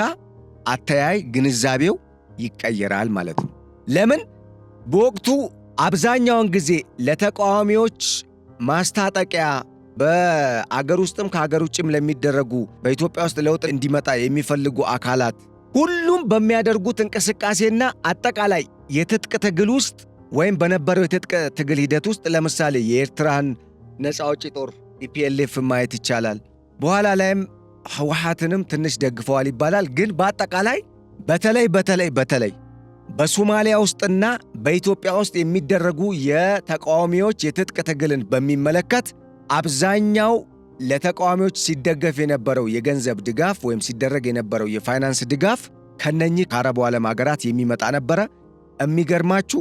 አተያይ፣ ግንዛቤው ይቀየራል ማለት ነው። ለምን? በወቅቱ አብዛኛውን ጊዜ ለተቃዋሚዎች ማስታጠቂያ በአገር ውስጥም ከአገር ውጭም ለሚደረጉ በኢትዮጵያ ውስጥ ለውጥ እንዲመጣ የሚፈልጉ አካላት ሁሉም በሚያደርጉት እንቅስቃሴና አጠቃላይ የትጥቅ ትግል ውስጥ ወይም በነበረው የትጥቅ ትግል ሂደት ውስጥ ለምሳሌ የኤርትራን ነፃ አውጪ ጦር ኢፒኤልኤፍ ማየት ይቻላል። በኋላ ላይም ህወሓትንም ትንሽ ደግፈዋል ይባላል። ግን በአጠቃላይ በተለይ በሶማሊያ ውስጥና በኢትዮጵያ ውስጥ የሚደረጉ የተቃዋሚዎች የትጥቅ ትግልን በሚመለከት አብዛኛው ለተቃዋሚዎች ሲደገፍ የነበረው የገንዘብ ድጋፍ ወይም ሲደረግ የነበረው የፋይናንስ ድጋፍ ከነኚህ ከአረቡ ዓለም ሀገራት የሚመጣ ነበረ። የሚገርማችሁ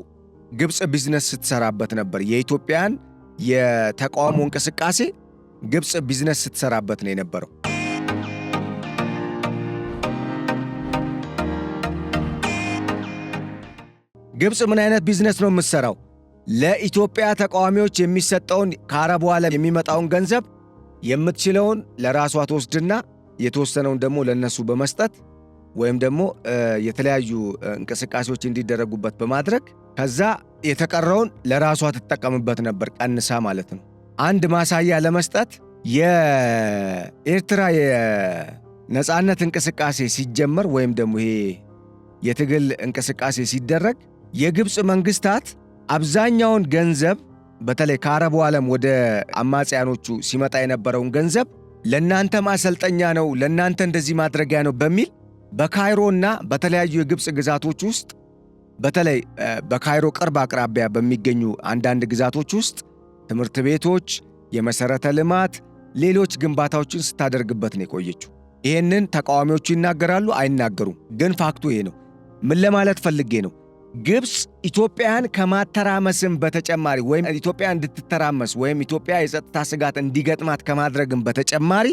ግብፅ ቢዝነስ ስትሰራበት ነበር። የኢትዮጵያን የተቃውሞ እንቅስቃሴ ግብፅ ቢዝነስ ስትሰራበት ነው የነበረው። ግብፅ ምን አይነት ቢዝነስ ነው የምትሰራው? ለኢትዮጵያ ተቃዋሚዎች የሚሰጠውን ከአረቡ ዓለም የሚመጣውን ገንዘብ የምትችለውን ለራሷ ትወስድና የተወሰነውን ደግሞ ለነሱ በመስጠት ወይም ደግሞ የተለያዩ እንቅስቃሴዎች እንዲደረጉበት በማድረግ ከዛ የተቀረውን ለራሷ ትጠቀምበት ነበር፣ ቀንሳ ማለት ነው። አንድ ማሳያ ለመስጠት የኤርትራ የነጻነት እንቅስቃሴ ሲጀመር ወይም ደግሞ ይሄ የትግል እንቅስቃሴ ሲደረግ የግብፅ መንግስታት አብዛኛውን ገንዘብ በተለይ ከአረቡ ዓለም ወደ አማጽያኖቹ ሲመጣ የነበረውን ገንዘብ ለናንተ ማሰልጠኛ ነው፣ ለናንተ እንደዚህ ማድረጊያ ነው በሚል በካይሮና በተለያዩ የግብፅ ግዛቶች ውስጥ በተለይ በካይሮ ቅርብ አቅራቢያ በሚገኙ አንዳንድ ግዛቶች ውስጥ ትምህርት ቤቶች፣ የመሰረተ ልማት፣ ሌሎች ግንባታዎችን ስታደርግበት ነው የቆየችው። ይህንን ተቃዋሚዎቹ ይናገራሉ አይናገሩም፣ ግን ፋክቱ ይሄ ነው። ምን ለማለት ፈልጌ ነው? ግብፅ ኢትዮጵያን ከማተራመስም በተጨማሪ ወይም ኢትዮጵያ እንድትተራመስ ወይም ኢትዮጵያ የጸጥታ ስጋት እንዲገጥማት ከማድረግም በተጨማሪ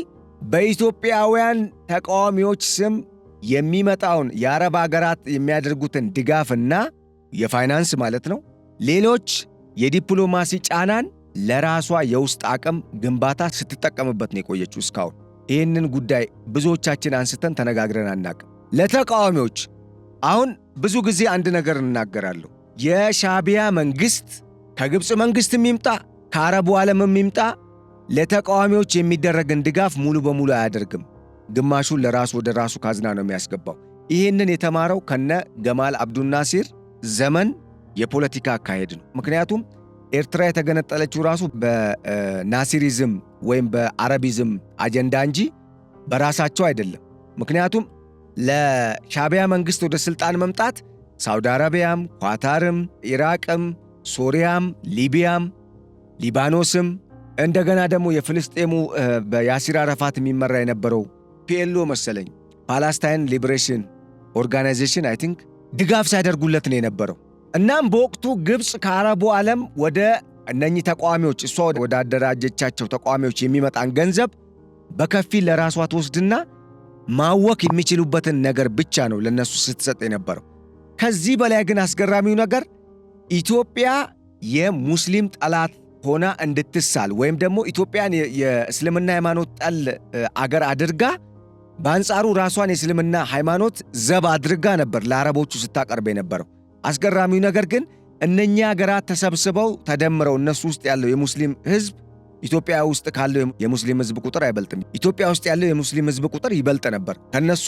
በኢትዮጵያውያን ተቃዋሚዎች ስም የሚመጣውን የአረብ ሀገራት የሚያደርጉትን ድጋፍና የፋይናንስ ማለት ነው፣ ሌሎች የዲፕሎማሲ ጫናን ለራሷ የውስጥ አቅም ግንባታ ስትጠቀምበት ነው የቆየችው እስካሁን። ይህንን ጉዳይ ብዙዎቻችን አንስተን ተነጋግረን አናቅም። ለተቃዋሚዎች አሁን ብዙ ጊዜ አንድ ነገር እናገራለሁ። የሻዕቢያ መንግስት ከግብፅ መንግስትም ይምጣ ከአረቡ ዓለምም ይምጣ ለተቃዋሚዎች የሚደረግን ድጋፍ ሙሉ በሙሉ አያደርግም። ግማሹን ለራሱ ወደ ራሱ ካዝና ነው የሚያስገባው። ይህንን የተማረው ከነ ገማል አብዱናሲር ዘመን የፖለቲካ አካሄድ ነው። ምክንያቱም ኤርትራ የተገነጠለችው ራሱ በናሲሪዝም ወይም በአረቢዝም አጀንዳ እንጂ በራሳቸው አይደለም። ምክንያቱም ለሻዕቢያ መንግስት ወደ ስልጣን መምጣት ሳውዲ አረቢያም፣ ኳታርም፣ ኢራቅም፣ ሶሪያም፣ ሊቢያም፣ ሊባኖስም እንደገና ደግሞ የፍልስጤሙ በያሲር አረፋት የሚመራ የነበረው ፒኤልኦ መሰለኝ ፓላስታይን ሊበሬሽን ኦርጋናይዜሽን አይ ቲንክ ድጋፍ ሲያደርጉለት ነው የነበረው። እናም በወቅቱ ግብፅ ከአረቡ ዓለም ወደ እነኚህ ተቃዋሚዎች እሷ ወደ አደራጀቻቸው ተቃዋሚዎች የሚመጣን ገንዘብ በከፊል ለራሷ ትወስድና ማወክ የሚችሉበትን ነገር ብቻ ነው ለነሱ ስትሰጥ የነበረው። ከዚህ በላይ ግን አስገራሚው ነገር ኢትዮጵያ የሙስሊም ጠላት ሆና እንድትሳል ወይም ደግሞ ኢትዮጵያን የእስልምና ሃይማኖት ጠል አገር አድርጋ በአንጻሩ ራሷን የእስልምና ሃይማኖት ዘብ አድርጋ ነበር ለአረቦቹ ስታቀርብ የነበረው። አስገራሚው ነገር ግን እነኛ አገራት ተሰብስበው ተደምረው እነሱ ውስጥ ያለው የሙስሊም ህዝብ ኢትዮጵያ ውስጥ ካለው የሙስሊም ህዝብ ቁጥር አይበልጥም። ኢትዮጵያ ውስጥ ያለው የሙስሊም ህዝብ ቁጥር ይበልጥ ነበር፣ ከነሱ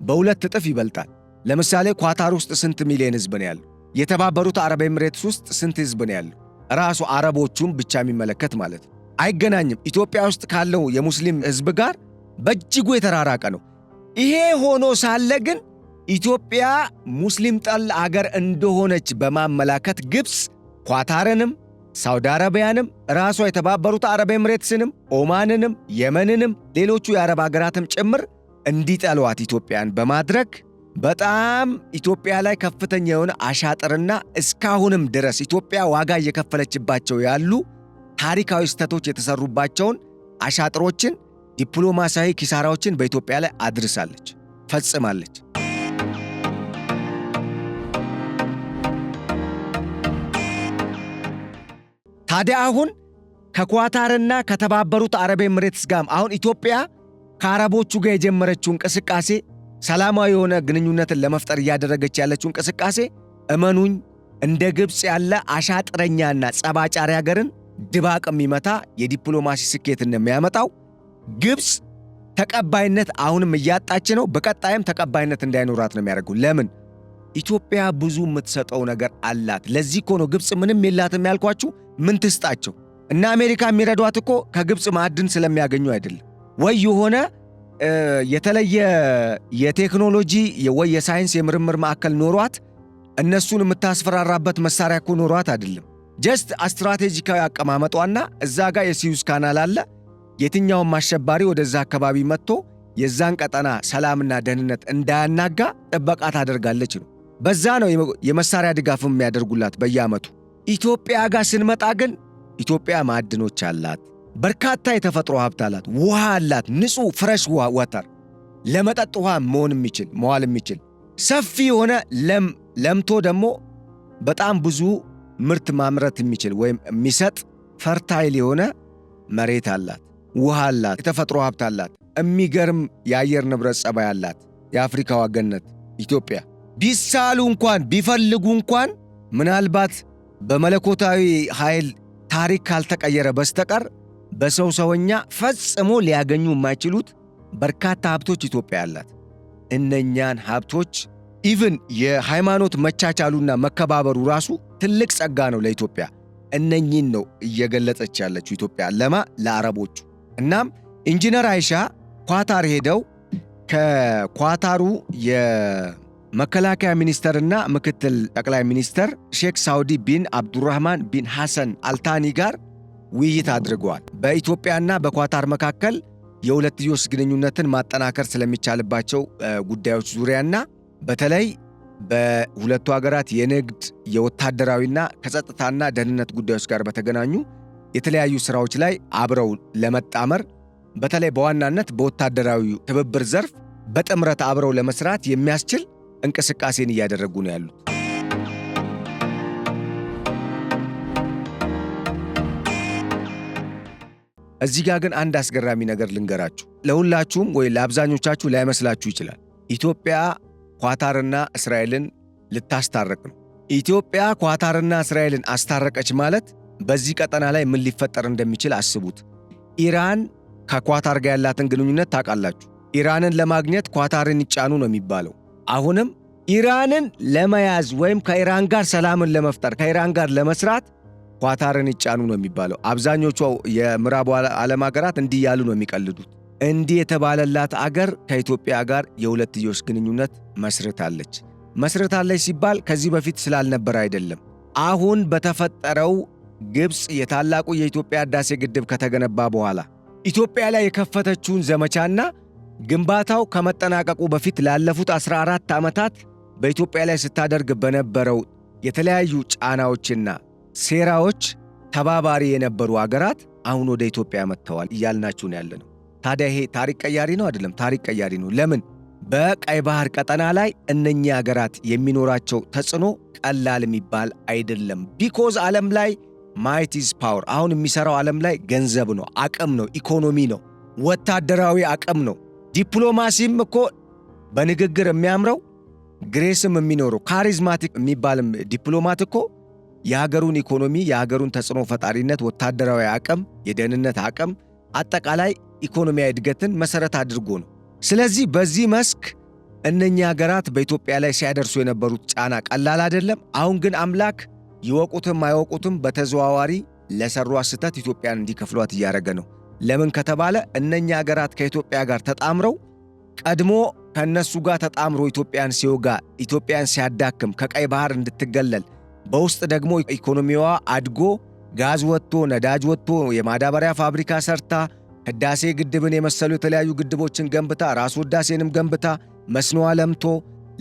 በሁለት እጥፍ ይበልጣል። ለምሳሌ ኳታር ውስጥ ስንት ሚሊዮን ህዝብ ነው ያለው? የተባበሩት አረብ ኤምሬትስ ውስጥ ስንት ህዝብ ነው ያለው? ራሱ አረቦቹም ብቻ የሚመለከት ማለት ነው። አይገናኝም። ኢትዮጵያ ውስጥ ካለው የሙስሊም ህዝብ ጋር በእጅጉ የተራራቀ ነው። ይሄ ሆኖ ሳለ ግን ኢትዮጵያ ሙስሊም ጠል አገር እንደሆነች በማመላከት ግብፅ ኳታርንም ሳውዲ አረቢያንም ራሷ የተባበሩት አረብ ኤምሬትስንም ኦማንንም የመንንም ሌሎቹ የአረብ ሀገራትም ጭምር እንዲጠሏት ኢትዮጵያን በማድረግ በጣም ኢትዮጵያ ላይ ከፍተኛ የሆነ አሻጥርና እስካሁንም ድረስ ኢትዮጵያ ዋጋ እየከፈለችባቸው ያሉ ታሪካዊ ስህተቶች የተሰሩባቸውን አሻጥሮችን፣ ዲፕሎማሲያዊ ኪሳራዎችን በኢትዮጵያ ላይ አድርሳለች፣ ፈጽማለች። ታዲያ አሁን ከኳታርና ከተባበሩት አረብ ኤምሬትስ ጋር አሁን ኢትዮጵያ ከአረቦቹ ጋር የጀመረችው እንቅስቃሴ ሰላማዊ የሆነ ግንኙነትን ለመፍጠር እያደረገች ያለችው እንቅስቃሴ እመኑኝ እንደ ግብፅ ያለ አሻጥረኛና ጸባጫሪ ሀገርን ድባቅ የሚመታ የዲፕሎማሲ ስኬትን የሚያመጣው። ግብፅ ተቀባይነት አሁንም እያጣች ነው። በቀጣይም ተቀባይነት እንዳይኖራት ነው የሚያደርገው። ለምን? ኢትዮጵያ ብዙ የምትሰጠው ነገር አላት። ለዚህ እኮ ነው ግብፅ ምንም የላትም ያልኳችሁ። ምን ትስጣቸው? እና አሜሪካ የሚረዷት እኮ ከግብፅ ማዕድን ስለሚያገኙ አይደለም፣ ወይ የሆነ የተለየ የቴክኖሎጂ ወይ የሳይንስ የምርምር ማዕከል ኖሯት እነሱን የምታስፈራራበት መሳሪያ እኮ ኖሯት አይደለም። ጀስት ስትራቴጂካዊ አቀማመጧና እዛ ጋር የሲዩዝ ካናል አለ። የትኛውም አሸባሪ ወደዛ አካባቢ መጥቶ የዛን ቀጠና ሰላምና ደህንነት እንዳያናጋ ጥበቃ ታደርጋለች ነው። በዛ ነው የመሳሪያ ድጋፍም የሚያደርጉላት በየዓመቱ። ኢትዮጵያ ጋር ስንመጣ ግን ኢትዮጵያ ማዕድኖች አላት፣ በርካታ የተፈጥሮ ሀብት አላት። ውሃ አላት፣ ንጹህ ፍሬሽ ወተር ለመጠጥ ውሃ መዋል የሚችል ሰፊ የሆነ ለምቶ ደግሞ በጣም ብዙ ምርት ማምረት የሚችል ወይም የሚሰጥ ፈርታይል የሆነ መሬት አላት። ውሃ አላት፣ የተፈጥሮ ሀብት አላት። የሚገርም የአየር ንብረት ጸባይ አላት። የአፍሪካዋ ገነት ኢትዮጵያ። ቢሳሉ እንኳን ቢፈልጉ እንኳን ምናልባት በመለኮታዊ ኃይል ታሪክ ካልተቀየረ በስተቀር በሰውኛ ፈጽሞ ሊያገኙ የማይችሉት በርካታ ሀብቶች ኢትዮጵያ አላት። እነኛን ሀብቶች ኢቭን የሃይማኖት መቻቻሉና መከባበሩ ራሱ ትልቅ ጸጋ ነው ለኢትዮጵያ። እነኚህን ነው እየገለጸች ያለችው ኢትዮጵያ ለአረቦቹ። እናም ኢንጂነር አይሻ ኳታር ሄደው ከኳታሩ የመከላከያ ሚኒስተርና ምክትል ጠቅላይ ሚኒስተር ሼክ ሳውዲ ቢን አብዱራህማን ቢን ሐሰን አልታኒ ጋር ውይይት አድርገዋል። በኢትዮጵያና በኳታር መካከል የሁለትዮሽ ግንኙነትን ማጠናከር ስለሚቻልባቸው ጉዳዮች ዙሪያና በተለይ በሁለቱ ሀገራት የንግድ የወታደራዊና ከጸጥታና ደህንነት ጉዳዮች ጋር በተገናኙ የተለያዩ ስራዎች ላይ አብረው ለመጣመር በተለይ በዋናነት በወታደራዊ ትብብር ዘርፍ በጥምረት አብረው ለመስራት የሚያስችል እንቅስቃሴን እያደረጉ ነው ያሉት። እዚህ ጋር ግን አንድ አስገራሚ ነገር ልንገራችሁ። ለሁላችሁም ወይ ለአብዛኞቻችሁ ላይመስላችሁ ይችላል። ኢትዮጵያ ኳታርና እስራኤልን ልታስታረቅ ነው። ኢትዮጵያ ኳታርና እስራኤልን አስታረቀች ማለት በዚህ ቀጠና ላይ ምን ሊፈጠር እንደሚችል አስቡት። ኢራን ከኳታር ጋር ያላትን ግንኙነት ታውቃላችሁ። ኢራንን ለማግኘት ኳታርን ይጫኑ ነው የሚባለው። አሁንም ኢራንን ለመያዝ ወይም ከኢራን ጋር ሰላምን ለመፍጠር ከኢራን ጋር ለመስራት ኳታርን ይጫኑ ነው የሚባለው። አብዛኞቹ የምዕራቡ ዓለም ሀገራት እንዲህ ያሉ ነው የሚቀልዱት። እንዲህ የተባለላት አገር ከኢትዮጵያ ጋር የሁለትዮሽ ግንኙነት መስርታለች ሲባል ከዚህ በፊት ስላልነበረ አይደለም። አሁን በተፈጠረው ግብፅ የታላቁ የኢትዮጵያ ህዳሴ ግድብ ከተገነባ በኋላ ኢትዮጵያ ላይ የከፈተችውን ዘመቻና ግንባታው ከመጠናቀቁ በፊት ላለፉት 14 ዓመታት በኢትዮጵያ ላይ ስታደርግ በነበረው የተለያዩ ጫናዎችና ሴራዎች ተባባሪ የነበሩ አገራት አሁን ወደ ኢትዮጵያ መጥተዋል እያልናችሁ ነው ያለነው። ታዲያ ይሄ ታሪክ ቀያሪ ነው አይደለም? ታሪክ ቀያሪ ነው። ለምን? በቀይ ባህር ቀጠና ላይ እነኚህ አገራት የሚኖራቸው ተጽዕኖ ቀላል የሚባል አይደለም። ቢኮዝ ዓለም ላይ ማይት ኢዝ ፓወር። አሁን የሚሰራው ዓለም ላይ ገንዘብ ነው፣ አቅም ነው፣ ኢኮኖሚ ነው፣ ወታደራዊ አቅም ነው። ዲፕሎማሲም እኮ በንግግር የሚያምረው ግሬስም የሚኖረው ካሪዝማቲክ የሚባልም ዲፕሎማት እኮ የሀገሩን ኢኮኖሚ የሀገሩን ተጽዕኖ ፈጣሪነት፣ ወታደራዊ አቅም፣ የደህንነት አቅም፣ አጠቃላይ ኢኮኖሚያዊ እድገትን መሰረት አድርጎ ነው። ስለዚህ በዚህ መስክ እነኚህ ሀገራት በኢትዮጵያ ላይ ሲያደርሱ የነበሩት ጫና ቀላል አይደለም። አሁን ግን አምላክ ይወቁትም አይወቁትም በተዘዋዋሪ ለሰሯት ስህተት ኢትዮጵያን እንዲከፍሏት እያደረገ ነው። ለምን ከተባለ እነኚህ ሀገራት ከኢትዮጵያ ጋር ተጣምረው ቀድሞ ከነሱ ጋር ተጣምሮ ኢትዮጵያን ሲወጋ፣ ኢትዮጵያን ሲያዳክም፣ ከቀይ ባህር እንድትገለል በውስጥ ደግሞ ኢኮኖሚዋ አድጎ ጋዝ ወጥቶ ነዳጅ ወጥቶ የማዳበሪያ ፋብሪካ ሰርታ ህዳሴ ግድብን የመሰሉ የተለያዩ ግድቦችን ገንብታ ራስ ህዳሴንም ገንብታ መስኖዋ ለምቶ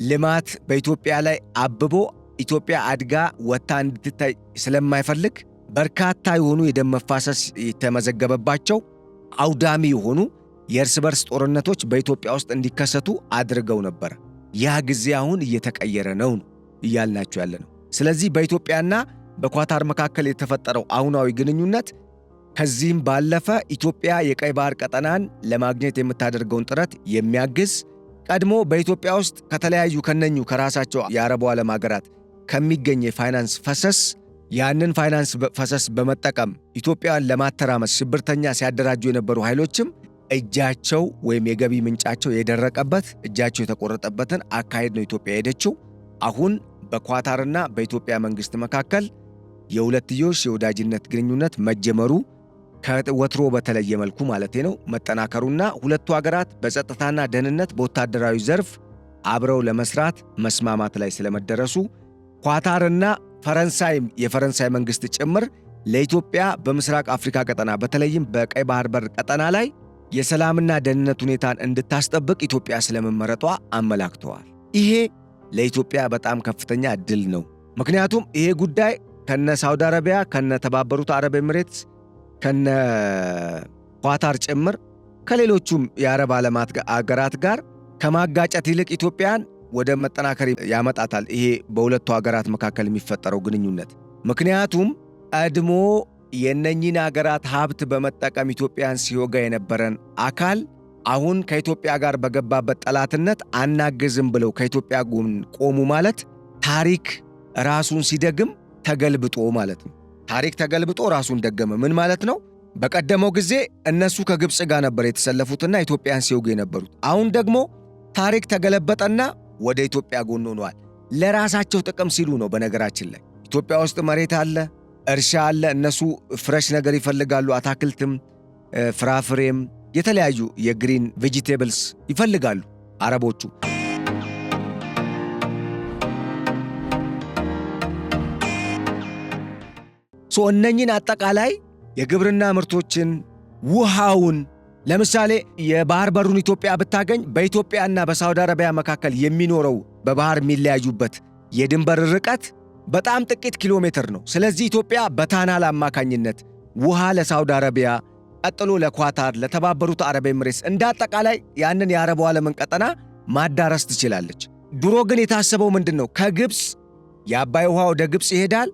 ልማት በኢትዮጵያ ላይ አብቦ ኢትዮጵያ አድጋ ወጥታ እንድትታይ ስለማይፈልግ በርካታ የሆኑ የደም መፋሰስ የተመዘገበባቸው አውዳሚ የሆኑ የእርስ በርስ ጦርነቶች በኢትዮጵያ ውስጥ እንዲከሰቱ አድርገው ነበር። ያ ጊዜ አሁን እየተቀየረ ነው እያልናቸው ያለ ነው። ስለዚህ በኢትዮጵያና በኳታር መካከል የተፈጠረው አሁናዊ ግንኙነት ከዚህም ባለፈ ኢትዮጵያ የቀይ ባህር ቀጠናን ለማግኘት የምታደርገውን ጥረት የሚያግዝ ቀድሞ በኢትዮጵያ ውስጥ ከተለያዩ ከራሳቸው የአረቡ ዓለም ሀገራት ከሚገኝ የፋይናንስ ፈሰስ ያንን ፋይናንስ ፈሰስ በመጠቀም ኢትዮጵያን ለማተራመስ ሽብርተኛ ሲያደራጁ የነበሩ ኃይሎችም እጃቸው ወይም የገቢ ምንጫቸው የደረቀበት እጃቸው የተቆረጠበትን አካሄድ ነው ኢትዮጵያ ሄደችው። አሁን በኳታርና በኢትዮጵያ መንግስት መካከል የሁለትዮሽ የወዳጅነት ግንኙነት መጀመሩ ከወትሮ በተለየ መልኩ ማለቴ ነው መጠናከሩና ሁለቱ ሀገራት በጸጥታና ደህንነት በወታደራዊ ዘርፍ አብረው ለመስራት መስማማት ላይ ስለመደረሱ ኳታርና ፈረንሳይም የፈረንሳይ መንግስት ጭምር ለኢትዮጵያ በምስራቅ አፍሪካ ቀጠና በተለይም በቀይ ባህር በር ቀጠና ላይ የሰላምና ደህንነት ሁኔታን እንድታስጠብቅ ኢትዮጵያ ስለመመረጧ አመላክተዋል። ይሄ ለኢትዮጵያ በጣም ከፍተኛ ድል ነው። ምክንያቱም ይሄ ጉዳይ ከነ ሳውዲ አረቢያ ከነ ተባበሩት አረብ ኤሚሬትስ ከነ ኳታር ጭምር ከሌሎቹም የአረብ ዓለማት አገራት ጋር ከማጋጨት ይልቅ ኢትዮጵያን ወደ መጠናከር ያመጣታል ይሄ በሁለቱ ሀገራት መካከል የሚፈጠረው ግንኙነት። ምክንያቱም ቀድሞ የነኚህን ሀገራት ሀብት በመጠቀም ኢትዮጵያን ሲወጋ የነበረን አካል አሁን ከኢትዮጵያ ጋር በገባበት ጠላትነት አናግዝም ብለው ከኢትዮጵያ ጎን ቆሙ ማለት ታሪክ ራሱን ሲደግም ተገልብጦ ማለት ነው። ታሪክ ተገልብጦ ራሱን ደገመ። ምን ማለት ነው? በቀደመው ጊዜ እነሱ ከግብፅ ጋር ነበር የተሰለፉትና ኢትዮጵያን ሲወጉ የነበሩት። አሁን ደግሞ ታሪክ ተገለበጠና ወደ ኢትዮጵያ ጎን ሆነዋል። ለራሳቸው ጥቅም ሲሉ ነው። በነገራችን ላይ ኢትዮጵያ ውስጥ መሬት አለ፣ እርሻ አለ። እነሱ ፍሬሽ ነገር ይፈልጋሉ። አታክልትም፣ ፍራፍሬም፣ የተለያዩ የግሪን ቬጂቴብልስ ይፈልጋሉ አረቦቹ። እነኚህን አጠቃላይ የግብርና ምርቶችን፣ ውሃውን፣ ለምሳሌ የባህር በሩን ኢትዮጵያ ብታገኝ በኢትዮጵያና በሳውዲ አረቢያ መካከል የሚኖረው በባህር የሚለያዩበት የድንበር ርቀት በጣም ጥቂት ኪሎ ሜትር ነው። ስለዚህ ኢትዮጵያ በታናል አማካኝነት ውሃ ለሳውዲ አረቢያ፣ ቀጥሎ ለኳታር፣ ለተባበሩት አረብ ኤምሬትስ እንዳጠቃላይ ያንን የአረቡ ዓለምን ቀጠና ማዳረስ ትችላለች። ድሮ ግን የታሰበው ምንድነው? ከግብፅ የአባይ ውሃ ወደ ግብፅ ይሄዳል።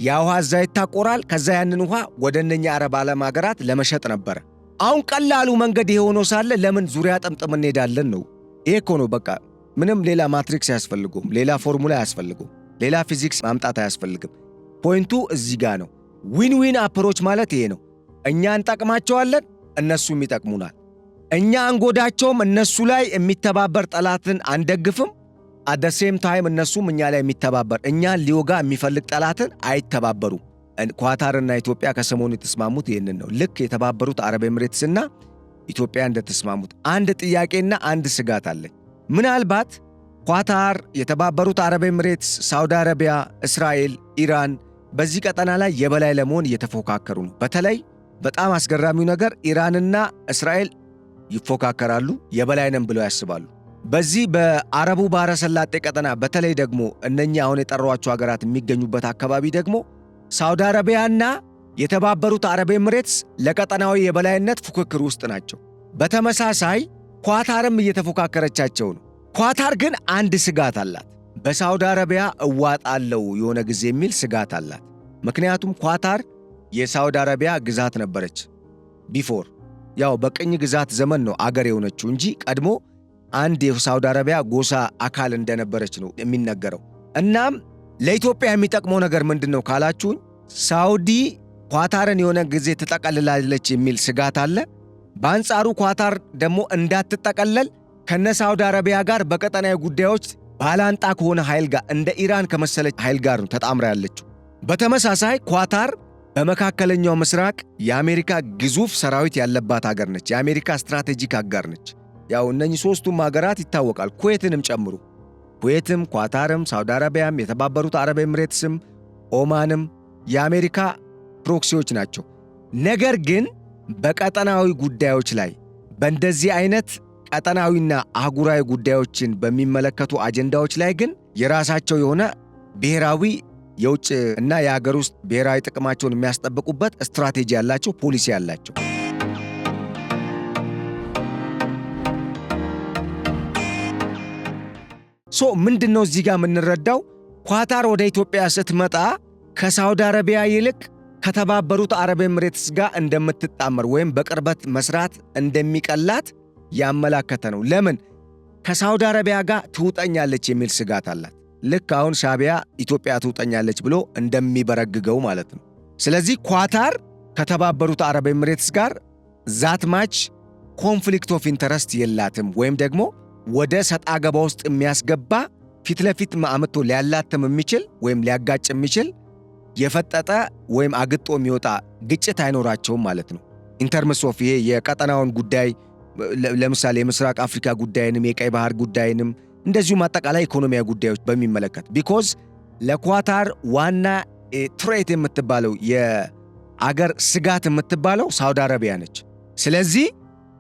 ያ ውሃ እዛ ይታቆራል። ከዛ ያንን ውሃ ወደ እነኛ አረብ ዓለም ሀገራት ለመሸጥ ነበረ። አሁን ቀላሉ መንገድ ይሄ ሆኖ ሳለ ለምን ዙሪያ ጠምጥም እንሄዳለን ነው? ይሄ እኮ ነው በቃ። ምንም ሌላ ማትሪክስ አያስፈልገውም፣ ሌላ ፎርሙላ አያስፈልገውም፣ ሌላ ፊዚክስ ማምጣት አያስፈልግም። ፖይንቱ እዚህ ጋር ነው። ዊን ዊን አፕሮች ማለት ይሄ ነው። እኛ እንጠቅማቸዋለን፣ እነሱም ይጠቅሙናል። እኛ አንጎዳቸውም፣ እነሱ ላይ የሚተባበር ጠላትን አንደግፍም። አት ሴም ታይም እነሱም እኛ ላይ የሚተባበር እኛን ሊወጋ የሚፈልግ ጠላትን አይተባበሩም። ኳታርና ኢትዮጵያ ከሰሞኑ የተስማሙት ይህንን ነው። ልክ የተባበሩት አረብ ኤምሬትስና ኢትዮጵያ እንደተስማሙት። አንድ ጥያቄና አንድ ስጋት አለኝ። ምናልባት ኳታር፣ የተባበሩት አረብ ኤምሬትስ፣ ሳውዲ አረቢያ፣ እስራኤል፣ ኢራን በዚህ ቀጠና ላይ የበላይ ለመሆን እየተፎካከሩ ነው። በተለይ በጣም አስገራሚው ነገር ኢራንና እስራኤል ይፎካከራሉ፣ የበላይ ነን ብለው ያስባሉ። በዚህ በአረቡ ባሕረ ሰላጤ ቀጠና በተለይ ደግሞ እነኛ አሁን የጠሯቸው ሀገራት የሚገኙበት አካባቢ ደግሞ ሳውዲ አረቢያና የተባበሩት አረብ ኤምሬትስ ለቀጠናዊ የበላይነት ፉክክር ውስጥ ናቸው። በተመሳሳይ ኳታርም እየተፎካከረቻቸው ነው። ኳታር ግን አንድ ስጋት አላት። በሳውዲ አረቢያ እዋጣለው የሆነ ጊዜ የሚል ስጋት አላት። ምክንያቱም ኳታር የሳውዲ አረቢያ ግዛት ነበረች። ቢፎር ያው በቅኝ ግዛት ዘመን ነው አገር የሆነችው እንጂ ቀድሞ አንድ የሳውዲ አረቢያ ጎሳ አካል እንደነበረች ነው የሚነገረው። እናም ለኢትዮጵያ የሚጠቅመው ነገር ምንድነው ካላችሁኝ፣ ሳውዲ ኳታርን የሆነ ጊዜ ትጠቀልላለች የሚል ስጋት አለ። በአንጻሩ ኳታር ደግሞ እንዳትጠቀለል ከነ ሳውዲ አረቢያ ጋር በቀጠናዊ ጉዳዮች ባላንጣ ከሆነ ኃይል ጋር እንደ ኢራን ከመሰለች ኃይል ጋር ነው ተጣምራ ያለችው። በተመሳሳይ ኳታር በመካከለኛው ምስራቅ የአሜሪካ ግዙፍ ሰራዊት ያለባት ሀገር ነች። የአሜሪካ ስትራቴጂክ አጋር ነች። ያው እነኚህ ሶስቱም ሀገራት ይታወቃል፣ ኩዌትንም ጨምሮ። ኩዌትም፣ ኳታርም፣ ሳውዲ አረቢያም፣ የተባበሩት አረብ ኤምሬትስም፣ ኦማንም የአሜሪካ ፕሮክሲዎች ናቸው። ነገር ግን በቀጠናዊ ጉዳዮች ላይ በእንደዚህ አይነት ቀጠናዊና አህጉራዊ ጉዳዮችን በሚመለከቱ አጀንዳዎች ላይ ግን የራሳቸው የሆነ ብሔራዊ የውጭ እና የሀገር ውስጥ ብሔራዊ ጥቅማቸውን የሚያስጠብቁበት ስትራቴጂ ያላቸው፣ ፖሊሲ ያላቸው። ምንድነው እዚህ ጋር የምንረዳው? ኳታር ወደ ኢትዮጵያ ስትመጣ ከሳውዲ አረቢያ ይልቅ ከተባበሩት አረብ ኤምሬትስ ጋር እንደምትጣመር ወይም በቅርበት መስራት እንደሚቀላት ያመላከተ ነው። ለምን? ከሳውዲ አረቢያ ጋር ትውጠኛለች የሚል ስጋት አላት። ልክ አሁን ሻቢያ ኢትዮጵያ ትውጠኛለች ብሎ እንደሚበረግገው ማለት ነው። ስለዚህ ኳታር ከተባበሩት አረብ ኤምሬትስ ጋር ዛት ማች ኮንፍሊክት ኦፍ ኢንተረስት የላትም፣ ወይም ደግሞ ወደ ሰጣ ገባ ውስጥ የሚያስገባ ፊት ለፊት አምጥቶ ሊያላትም የሚችል ወይም ሊያጋጭ የሚችል የፈጠጠ ወይም አግጦ የሚወጣ ግጭት አይኖራቸውም ማለት ነው። ኢንተርምስ ኦፍ ይሄ የቀጠናውን ጉዳይ ለምሳሌ የምስራቅ አፍሪካ ጉዳይንም የቀይ ባህር ጉዳይንም እንደዚሁም አጠቃላይ ኢኮኖሚያዊ ጉዳዮች በሚመለከት ቢኮዝ ለኳታር ዋና ትሬት የምትባለው የአገር ስጋት የምትባለው ሳውዲ አረቢያ ነች። ስለዚህ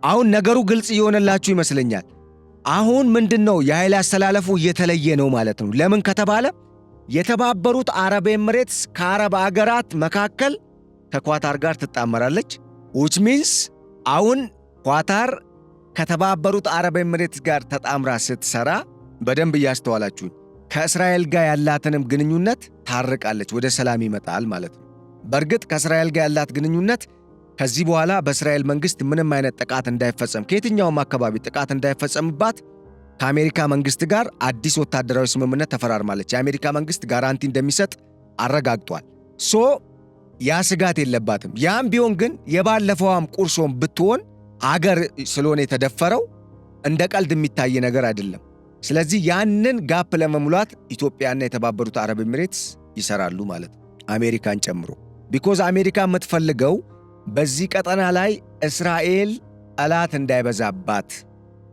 አሁን ነገሩ ግልጽ እየሆነላችሁ ይመስለኛል። አሁን ምንድነው የኃይል አስተላለፉ እየተለየ ነው ማለት ነው። ለምን ከተባለ የተባበሩት አረብ ኤምሬትስ ከአረብ አገራት መካከል ከኳታር ጋር ትጣመራለች። which means አሁን ኳታር ከተባበሩት አረብ ኤሚሬትስ ጋር ተጣምራ ስትሰራ በደንብ እያስተዋላችሁ ከእስራኤል ጋር ያላትንም ግንኙነት ታርቃለች፣ ወደ ሰላም ይመጣል ማለት ነው። በእርግጥ ከእስራኤል ጋር ያላት ግንኙነት ከዚህ በኋላ በእስራኤል መንግስት ምንም አይነት ጥቃት እንዳይፈጸም ከየትኛውም አካባቢ ጥቃት እንዳይፈጸምባት ከአሜሪካ መንግስት ጋር አዲስ ወታደራዊ ስምምነት ተፈራርማለች። የአሜሪካ መንግስት ጋራንቲ እንደሚሰጥ አረጋግጧል። ያ ስጋት የለባትም። ያም ቢሆን ግን የባለፈውም ቁርሾም ብትሆን አገር ስለሆነ የተደፈረው እንደ ቀልድ የሚታይ ነገር አይደለም። ስለዚህ ያንን ጋፕ ለመሙላት ኢትዮጵያና የተባበሩት አረብ ኤሚሬትስ ይሰራሉ ማለት ነው፣ አሜሪካን ጨምሮ። ቢኮዝ አሜሪካ የምትፈልገው በዚህ ቀጠና ላይ እስራኤል ጠላት እንዳይበዛባት፣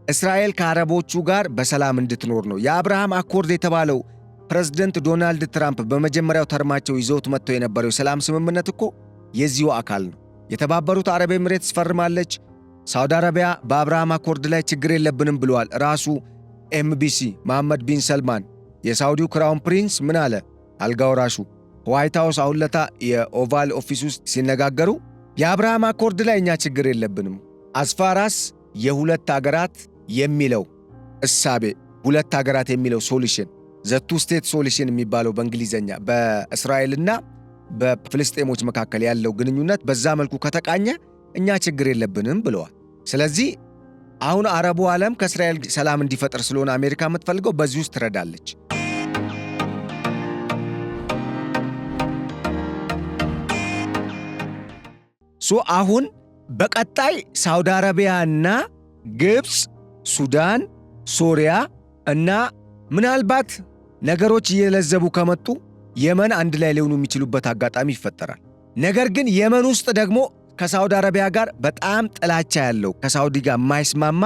እስራኤል ከአረቦቹ ጋር በሰላም እንድትኖር ነው። የአብርሃም አኮርድ የተባለው ፕሬዝደንት ዶናልድ ትራምፕ በመጀመሪያው ተርማቸው ይዘውት መጥተው የነበረው የሰላም ስምምነት እኮ የዚሁ አካል ነው። የተባበሩት አረብ ኤሚሬትስ ፈርማለች። ሳውዲ አረቢያ በአብርሃም አኮርድ ላይ ችግር የለብንም ብለዋል። ራሱ ኤምቢሲ መሐመድ ቢን ሰልማን የሳውዲው ክራውን ፕሪንስ ምን አለ? አልጋወራሹ ዋይት ሃውስ አሁለታ የኦቫል ኦፊስ ውስጥ ሲነጋገሩ የአብርሃም አኮርድ ላይ እኛ ችግር የለብንም፣ አስፋራስ የሁለት አገራት የሚለው እሳቤ ሁለት አገራት የሚለው ሶሉሽን ዘቱ ስቴት ሶሉሽን የሚባለው በእንግሊዘኛ በእስራኤልና በፍልስጤሞች መካከል ያለው ግንኙነት በዛ መልኩ ከተቃኘ እኛ ችግር የለብንም ብለዋል። ስለዚህ አሁን አረቡ ዓለም ከእስራኤል ሰላም እንዲፈጠር ስለሆነ አሜሪካ የምትፈልገው በዚህ ውስጥ ትረዳለች። አሁን በቀጣይ ሳውዲ አረቢያና ግብፅ፣ ሱዳን፣ ሶሪያ እና ምናልባት ነገሮች እየለዘቡ ከመጡ የመን አንድ ላይ ሊሆኑ የሚችሉበት አጋጣሚ ይፈጠራል። ነገር ግን የመን ውስጥ ደግሞ ከሳውዲ አረቢያ ጋር በጣም ጥላቻ ያለው ከሳውዲ ጋር የማይስማማ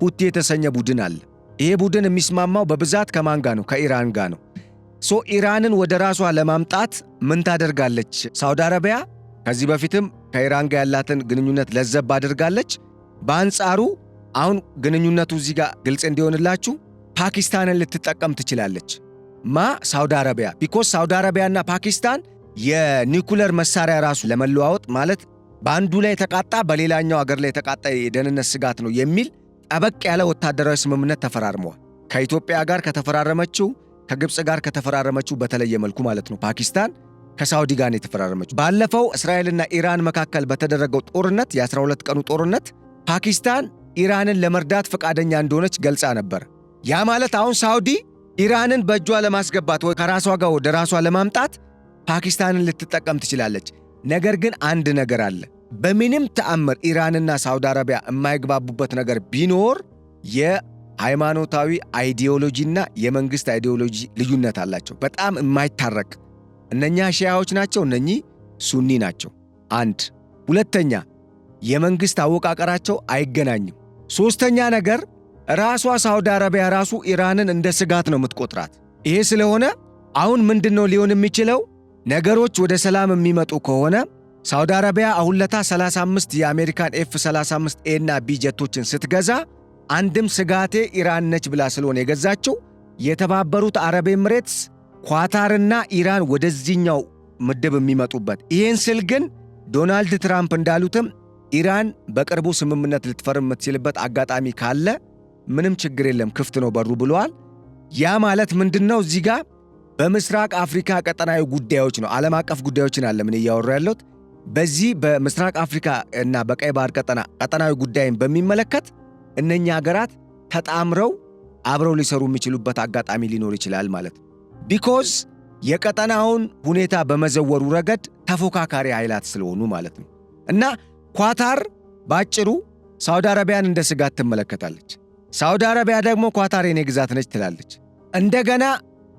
ሁቲ የተሰኘ ቡድን አለ። ይሄ ቡድን የሚስማማው በብዛት ከማን ጋር ነው? ከኢራን ጋር ነው። ኢራንን ወደ ራሷ ለማምጣት ምን ታደርጋለች? ሳውዲ አረቢያ ከዚህ በፊትም ከኢራን ጋር ያላትን ግንኙነት ለዘብ አድርጋለች። በአንጻሩ አሁን ግንኙነቱ እዚህ ጋር ግልጽ እንዲሆንላችሁ ፓኪስታንን ልትጠቀም ትችላለች። ሳውዲ አረቢያ ቢኮዝ ሳውዲ አረቢያና ፓኪስታን የኒኩለር መሳሪያ ራሱ ለመለዋወጥ ማለት በአንዱ ላይ የተቃጣ በሌላኛው አገር ላይ የተቃጣ የደህንነት ስጋት ነው የሚል ጠበቅ ያለ ወታደራዊ ስምምነት ተፈራርመዋል። ከኢትዮጵያ ጋር ከተፈራረመችው ከግብፅ ጋር ከተፈራረመችው በተለየ መልኩ ማለት ነው። ፓኪስታን ከሳውዲ ጋር ነው የተፈራረመችው። ባለፈው እስራኤልና ኢራን መካከል በተደረገው ጦርነት የ12 ቀኑ ጦርነት ፓኪስታን ኢራንን ለመርዳት ፈቃደኛ እንደሆነች ገልጻ ነበር። ያ ማለት አሁን ሳውዲ ኢራንን በእጇ ለማስገባት ወይ ከራሷ ጋር ወደ ራሷ ለማምጣት ፓኪስታንን ልትጠቀም ትችላለች። ነገር ግን አንድ ነገር አለ። በምንም ተአምር ኢራንና ሳውዲ አረቢያ የማይግባቡበት ነገር ቢኖር የሃይማኖታዊ አይዲዮሎጂና የመንግስት አይዲዮሎጂ ልዩነት አላቸው። በጣም የማይታረቅ እነኛ ሺያዎች ናቸው፣ እነኚህ ሱኒ ናቸው። አንድ ሁለተኛ የመንግስት አወቃቀራቸው አይገናኝም። ሶስተኛ ነገር ራሷ ሳውዲ አረቢያ ራሱ ኢራንን እንደ ስጋት ነው የምትቆጥራት። ይሄ ስለሆነ አሁን ምንድነው ሊሆን የሚችለው? ነገሮች ወደ ሰላም የሚመጡ ከሆነ ሳውዲ አረቢያ አሁንለታ 35 የአሜሪካን F-35 A እና B ጀቶችን ስትገዛ አንድም ስጋቴ ኢራን ነች ብላ ስለሆነ የገዛችው የተባበሩት አረብ ኤሚሬትስ፣ ኳታርና ኢራን ወደዚህኛው ምድብ የሚመጡበት። ይሄን ስል ግን ዶናልድ ትራምፕ እንዳሉትም ኢራን በቅርቡ ስምምነት ልትፈርም የምትችልበት አጋጣሚ ካለ ምንም ችግር የለም፣ ክፍት ነው በሩ ብለዋል። ያ ማለት ምንድነው? እዚህ ጋር በምስራቅ አፍሪካ ቀጠናዊ ጉዳዮች ነው፣ ዓለም አቀፍ ጉዳዮችን አለ ምን እያወራ ያለሁት። በዚህ በምስራቅ አፍሪካ እና በቀይ ባህር ቀጠናዊ ጉዳይን በሚመለከት እነኛ ሀገራት ተጣምረው አብረው ሊሰሩ የሚችሉበት አጋጣሚ ሊኖር ይችላል ማለት ነው። ቢኮዝ የቀጠናውን ሁኔታ በመዘወሩ ረገድ ተፎካካሪ ኃይላት ስለሆኑ ማለት ነው። እና ኳታር ባጭሩ ሳውዲ አረቢያን እንደ ስጋት ትመለከታለች። ሳውዲ አረቢያ ደግሞ ኳታር የኔ ግዛት ነች ትላለች። እንደገና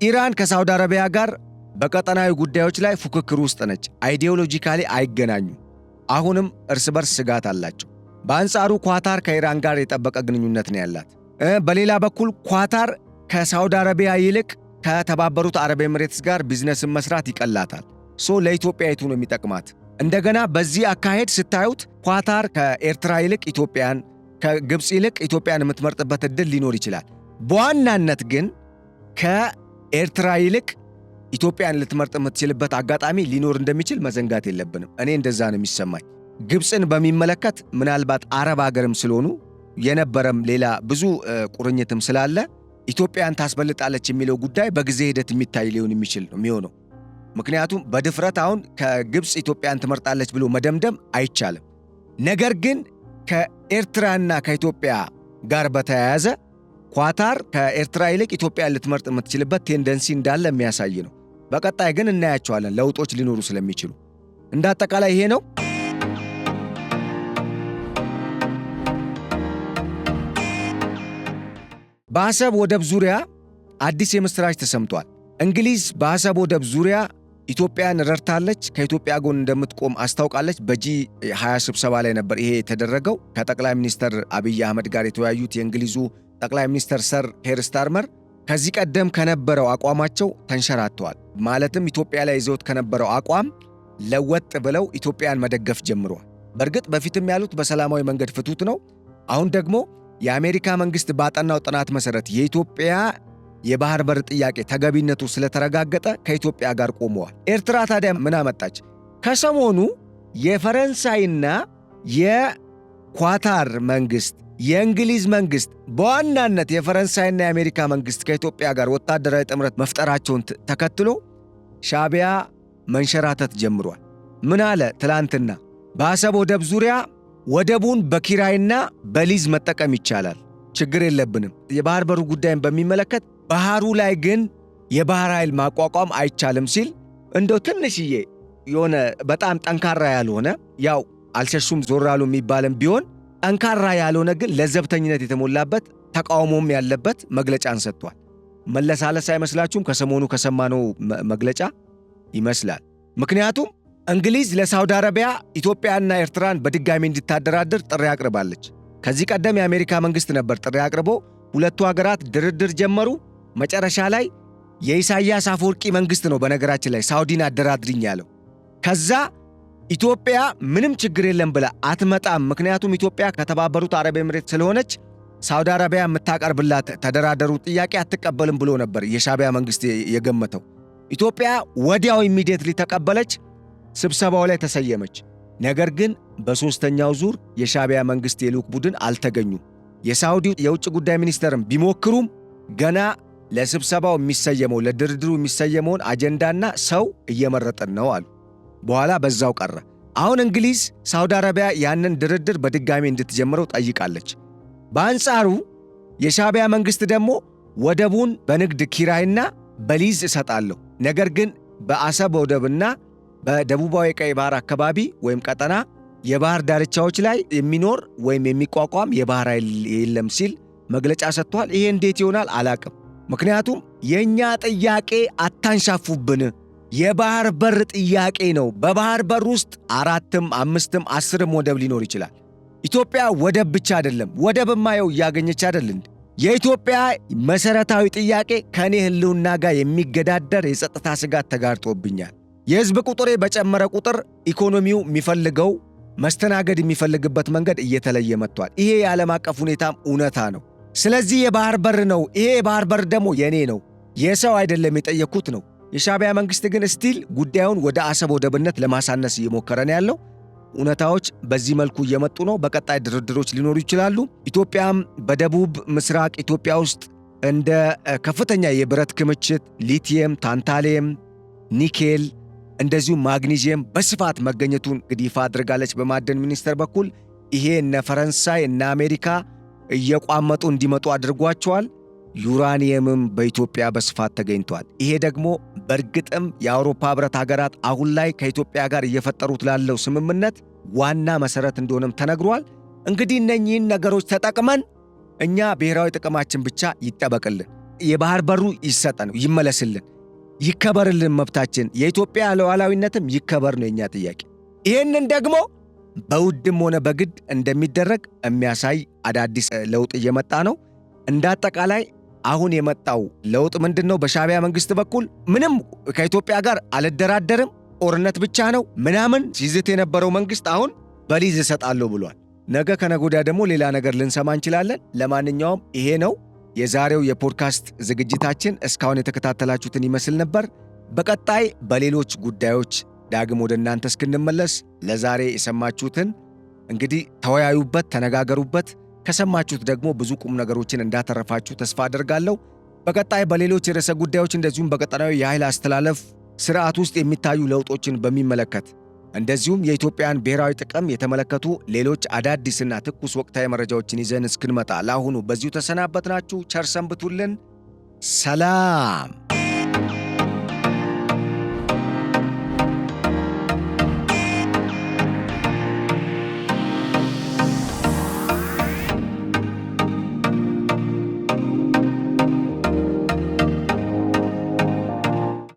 ኢራን ከሳውዲ አረቢያ ጋር በቀጠናዊ ጉዳዮች ላይ ፉክክር ውስጥ ነች። አይዲዮሎጂካሊ አይገናኙም። አሁንም እርስ በርስ ስጋት አላቸው። በአንጻሩ ኳታር ከኢራን ጋር የጠበቀ ግንኙነት ነው ያላት። በሌላ በኩል ኳታር ከሳውዲ አረቢያ ይልቅ ከተባበሩት አረብ ኤሚሬትስ ጋር ቢዝነስን መስራት ይቀላታል። ለኢትዮጵያ የቱ ነው የሚጠቅማት? እንደገና በዚህ አካሄድ ስታዩት ኳታር ከኤርትራ ይልቅ ኢትዮጵያን፣ ከግብፅ ይልቅ ኢትዮጵያን የምትመርጥበት እድል ሊኖር ይችላል። በዋናነት ግን ከኤርትራ ይልቅ ኢትዮጵያን ልትመርጥ የምትችልበት አጋጣሚ ሊኖር እንደሚችል መዘንጋት የለብንም። እኔ እንደዛ ነው የሚሰማኝ። ግብፅን በሚመለከት ምናልባት አረብ ሀገርም ስለሆኑ የነበረም ሌላ ብዙ ቁርኝትም ስላለ ኢትዮጵያን ታስበልጣለች የሚለው ጉዳይ በጊዜ ሂደት የሚታይ ሊሆን የሚችል ነው የሚሆነው። ምክንያቱም በድፍረት አሁን ከግብፅ ኢትዮጵያን ትመርጣለች ብሎ መደምደም አይቻልም። ነገር ግን ከኤርትራና ከኢትዮጵያ ጋር በተያያዘ ኳታር ከኤርትራ ይልቅ ኢትዮጵያን ልትመርጥ የምትችልበት ቴንደንሲ እንዳለ የሚያሳይ ነው። በቀጣይ ግን እናያቸዋለን፣ ለውጦች ሊኖሩ ስለሚችሉ። እንደ አጠቃላይ ይሄ ነው። በአሰብ ወደብ ዙሪያ አዲስ የምስራች ተሰምቷል። እንግሊዝ በአሰብ ወደብ ዙሪያ ኢትዮጵያን ረድታለች፣ ከኢትዮጵያ ጎን እንደምትቆም አስታውቃለች። በጂ20 ስብሰባ ላይ ነበር ይሄ የተደረገው። ከጠቅላይ ሚኒስትር አብይ አህመድ ጋር የተወያዩት የእንግሊዙ ጠቅላይ ሚኒስትር ሰር ኬር ስታርመር ከዚህ ቀደም ከነበረው አቋማቸው ተንሸራተዋል። ማለትም ኢትዮጵያ ላይ ይዘውት ከነበረው አቋም ለወጥ ብለው ኢትዮጵያን መደገፍ ጀምረዋል። በእርግጥ በፊትም ያሉት በሰላማዊ መንገድ ፍቱት ነው። አሁን ደግሞ የአሜሪካ መንግስት ባጠናው ጥናት መሰረት የኢትዮጵያ የባህር በር ጥያቄ ተገቢነቱ ስለተረጋገጠ ከኢትዮጵያ ጋር ቆመዋል። ኤርትራ ታዲያ ምን አመጣች? ከሰሞኑ የፈረንሳይና የኳታር መንግስት፣ የእንግሊዝ መንግስት፣ በዋናነት የፈረንሳይና የአሜሪካ መንግስት ከኢትዮጵያ ጋር ወታደራዊ ጥምረት መፍጠራቸውን ተከትሎ ሻዕቢያ መንሸራተት ጀምሯል። ምን አለ ትላንትና? በአሰብ ወደብ ዙሪያ ወደቡን በኪራይና በሊዝ መጠቀም ይቻላል፣ ችግር የለብንም። የባህር በሩ ጉዳይን በሚመለከት ባህሩ ላይ ግን የባህር ኃይል ማቋቋም አይቻልም ሲል እንደው ትንሽዬ የሆነ በጣም ጠንካራ ያልሆነ ያው አልሸሹም ዞር አሉ የሚባልም ቢሆን ጠንካራ ያልሆነ ግን ለዘብተኝነት የተሞላበት ተቃውሞም ያለበት መግለጫን ሰጥቷል። መለሳለስ አይመስላችሁም? ከሰሞኑ ከሰማነው መግለጫ ይመስላል። ምክንያቱም እንግሊዝ ለሳውዲ አረቢያ ኢትዮጵያና ኤርትራን በድጋሚ እንድታደራድር ጥሪ አቅርባለች። ከዚህ ቀደም የአሜሪካ መንግስት ነበር ጥሪ አቅርቦ ሁለቱ ሀገራት ድርድር ጀመሩ። መጨረሻ ላይ የኢሳያስ አፈወርቂ መንግስት ነው በነገራችን ላይ ሳውዲን አደራድርኝ ያለው። ከዛ ኢትዮጵያ ምንም ችግር የለም ብላ አትመጣም፣ ምክንያቱም ኢትዮጵያ ከተባበሩት አረብ ኤምሬት ስለሆነች ሳውዲ አረቢያ የምታቀርብላት ተደራደሩ ጥያቄ አትቀበልም ብሎ ነበር የሻዕቢያ መንግስት የገመተው። ኢትዮጵያ ወዲያው ኢሚዲየትሊ ተቀበለች፣ ስብሰባው ላይ ተሰየመች። ነገር ግን በሦስተኛው ዙር የሻዕቢያ መንግስት የልዑክ ቡድን አልተገኙም። የሳውዲው የውጭ ጉዳይ ሚኒስተርም ቢሞክሩም ገና ለስብሰባው የሚሰየመው ለድርድሩ የሚሰየመውን አጀንዳና ሰው እየመረጥን ነው አሉ። በኋላ በዛው ቀረ። አሁን እንግሊዝ ሳውዲ አረቢያ ያንን ድርድር በድጋሚ እንድትጀምረው ጠይቃለች። በአንጻሩ የሻዕቢያ መንግስት ደግሞ ወደቡን በንግድ ኪራይና በሊዝ እሰጣለሁ፣ ነገር ግን በአሰብ ወደብና በደቡባዊ ቀይ ባህር አካባቢ ወይም ቀጠና የባህር ዳርቻዎች ላይ የሚኖር ወይም የሚቋቋም የባህር ኃይል የለም ሲል መግለጫ ሰጥቷል። ይሄ እንዴት ይሆናል አላቅም። ምክንያቱም የእኛ ጥያቄ አታንሻፉብን፣ የባህር በር ጥያቄ ነው። በባህር በር ውስጥ 4ም 5ም 10ም ወደብ ሊኖር ይችላል። ኢትዮጵያ ወደብ ብቻ አይደለም፣ ወደብማ ይኸው እያገኘች አይደል? የኢትዮጵያ መሰረታዊ ጥያቄ ከኔ ህልውና ጋር የሚገዳደር የጸጥታ ስጋት ተጋርጦብኛል። የህዝብ ቁጥሬ በጨመረ ቁጥር ኢኮኖሚው የሚፈልገው መስተናገድ የሚፈልግበት መንገድ እየተለየ መጥቷል። ይሄ የዓለም አቀፍ ሁኔታም እውነታ ነው። ስለዚህ የባህር በር ነው። ይሄ የባህር በር ደግሞ የኔ ነው፣ የሰው አይደለም የጠየቅኩት ነው። የሻዕቢያ መንግስት ግን ስቲል ጉዳዩን ወደ አሰብ ወደብነት ለማሳነስ እየሞከረ ነው ያለው። እውነታዎች በዚህ መልኩ እየመጡ ነው። በቀጣይ ድርድሮች ሊኖሩ ይችላሉ። ኢትዮጵያም በደቡብ ምስራቅ ኢትዮጵያ ውስጥ እንደ ከፍተኛ የብረት ክምችት ሊቲየም፣ ታንታሌም፣ ኒኬል እንደዚሁም ማግኒዚየም በስፋት መገኘቱን እንግዲህ ይፋ አድርጋለች በማዕድን ሚኒስቴር በኩል። ይሄ እነ ፈረንሳይ እነ አሜሪካ እየቋመጡ እንዲመጡ አድርጓቸዋል። ዩራኒየምም በኢትዮጵያ በስፋት ተገኝቷል። ይሄ ደግሞ በእርግጥም የአውሮፓ ህብረት ሀገራት አሁን ላይ ከኢትዮጵያ ጋር እየፈጠሩት ላለው ስምምነት ዋና መሰረት እንደሆነም ተነግሯል። እንግዲህ እነኚህን ነገሮች ተጠቅመን እኛ ብሔራዊ ጥቅማችን ብቻ ይጠበቅልን፣ የባህር በሩ ይሰጠን፣ ይመለስልን፣ ይከበርልን መብታችን፣ የኢትዮጵያ ሉዓላዊነትም ይከበር ነው የኛ ጥያቄ። ይህንን ደግሞ በውድም ሆነ በግድ እንደሚደረግ የሚያሳይ አዳዲስ ለውጥ እየመጣ ነው። እንዳጠቃላይ አሁን የመጣው ለውጥ ምንድነው? በሻዕቢያ መንግስት በኩል ምንም ከኢትዮጵያ ጋር አልደራደርም፣ ጦርነት ብቻ ነው ምናምን ሲዝት የነበረው መንግስት አሁን በሊዝ እሰጣለሁ ብሏል። ነገ ከነገ ወዲያ ደግሞ ሌላ ነገር ልንሰማ እንችላለን። ለማንኛውም ይሄ ነው የዛሬው የፖድካስት ዝግጅታችን። እስካሁን የተከታተላችሁትን ይመስል ነበር። በቀጣይ በሌሎች ጉዳዮች ዳግም ወደ እናንተ እስክንመለስ ለዛሬ የሰማችሁትን እንግዲህ ተወያዩበት፣ ተነጋገሩበት። ከሰማችሁት ደግሞ ብዙ ቁም ነገሮችን እንዳተረፋችሁ ተስፋ አደርጋለሁ። በቀጣይ በሌሎች ርዕሰ ጉዳዮች እንደዚሁም በቀጠናዊ የኃይል አስተላለፍ ስርዓት ውስጥ የሚታዩ ለውጦችን በሚመለከት እንደዚሁም የኢትዮጵያን ብሔራዊ ጥቅም የተመለከቱ ሌሎች አዳዲስና ትኩስ ወቅታዊ መረጃዎችን ይዘን እስክንመጣ ለአሁኑ በዚሁ ተሰናበትናችሁ። ቸር ሰንብቱልን። ሰላም።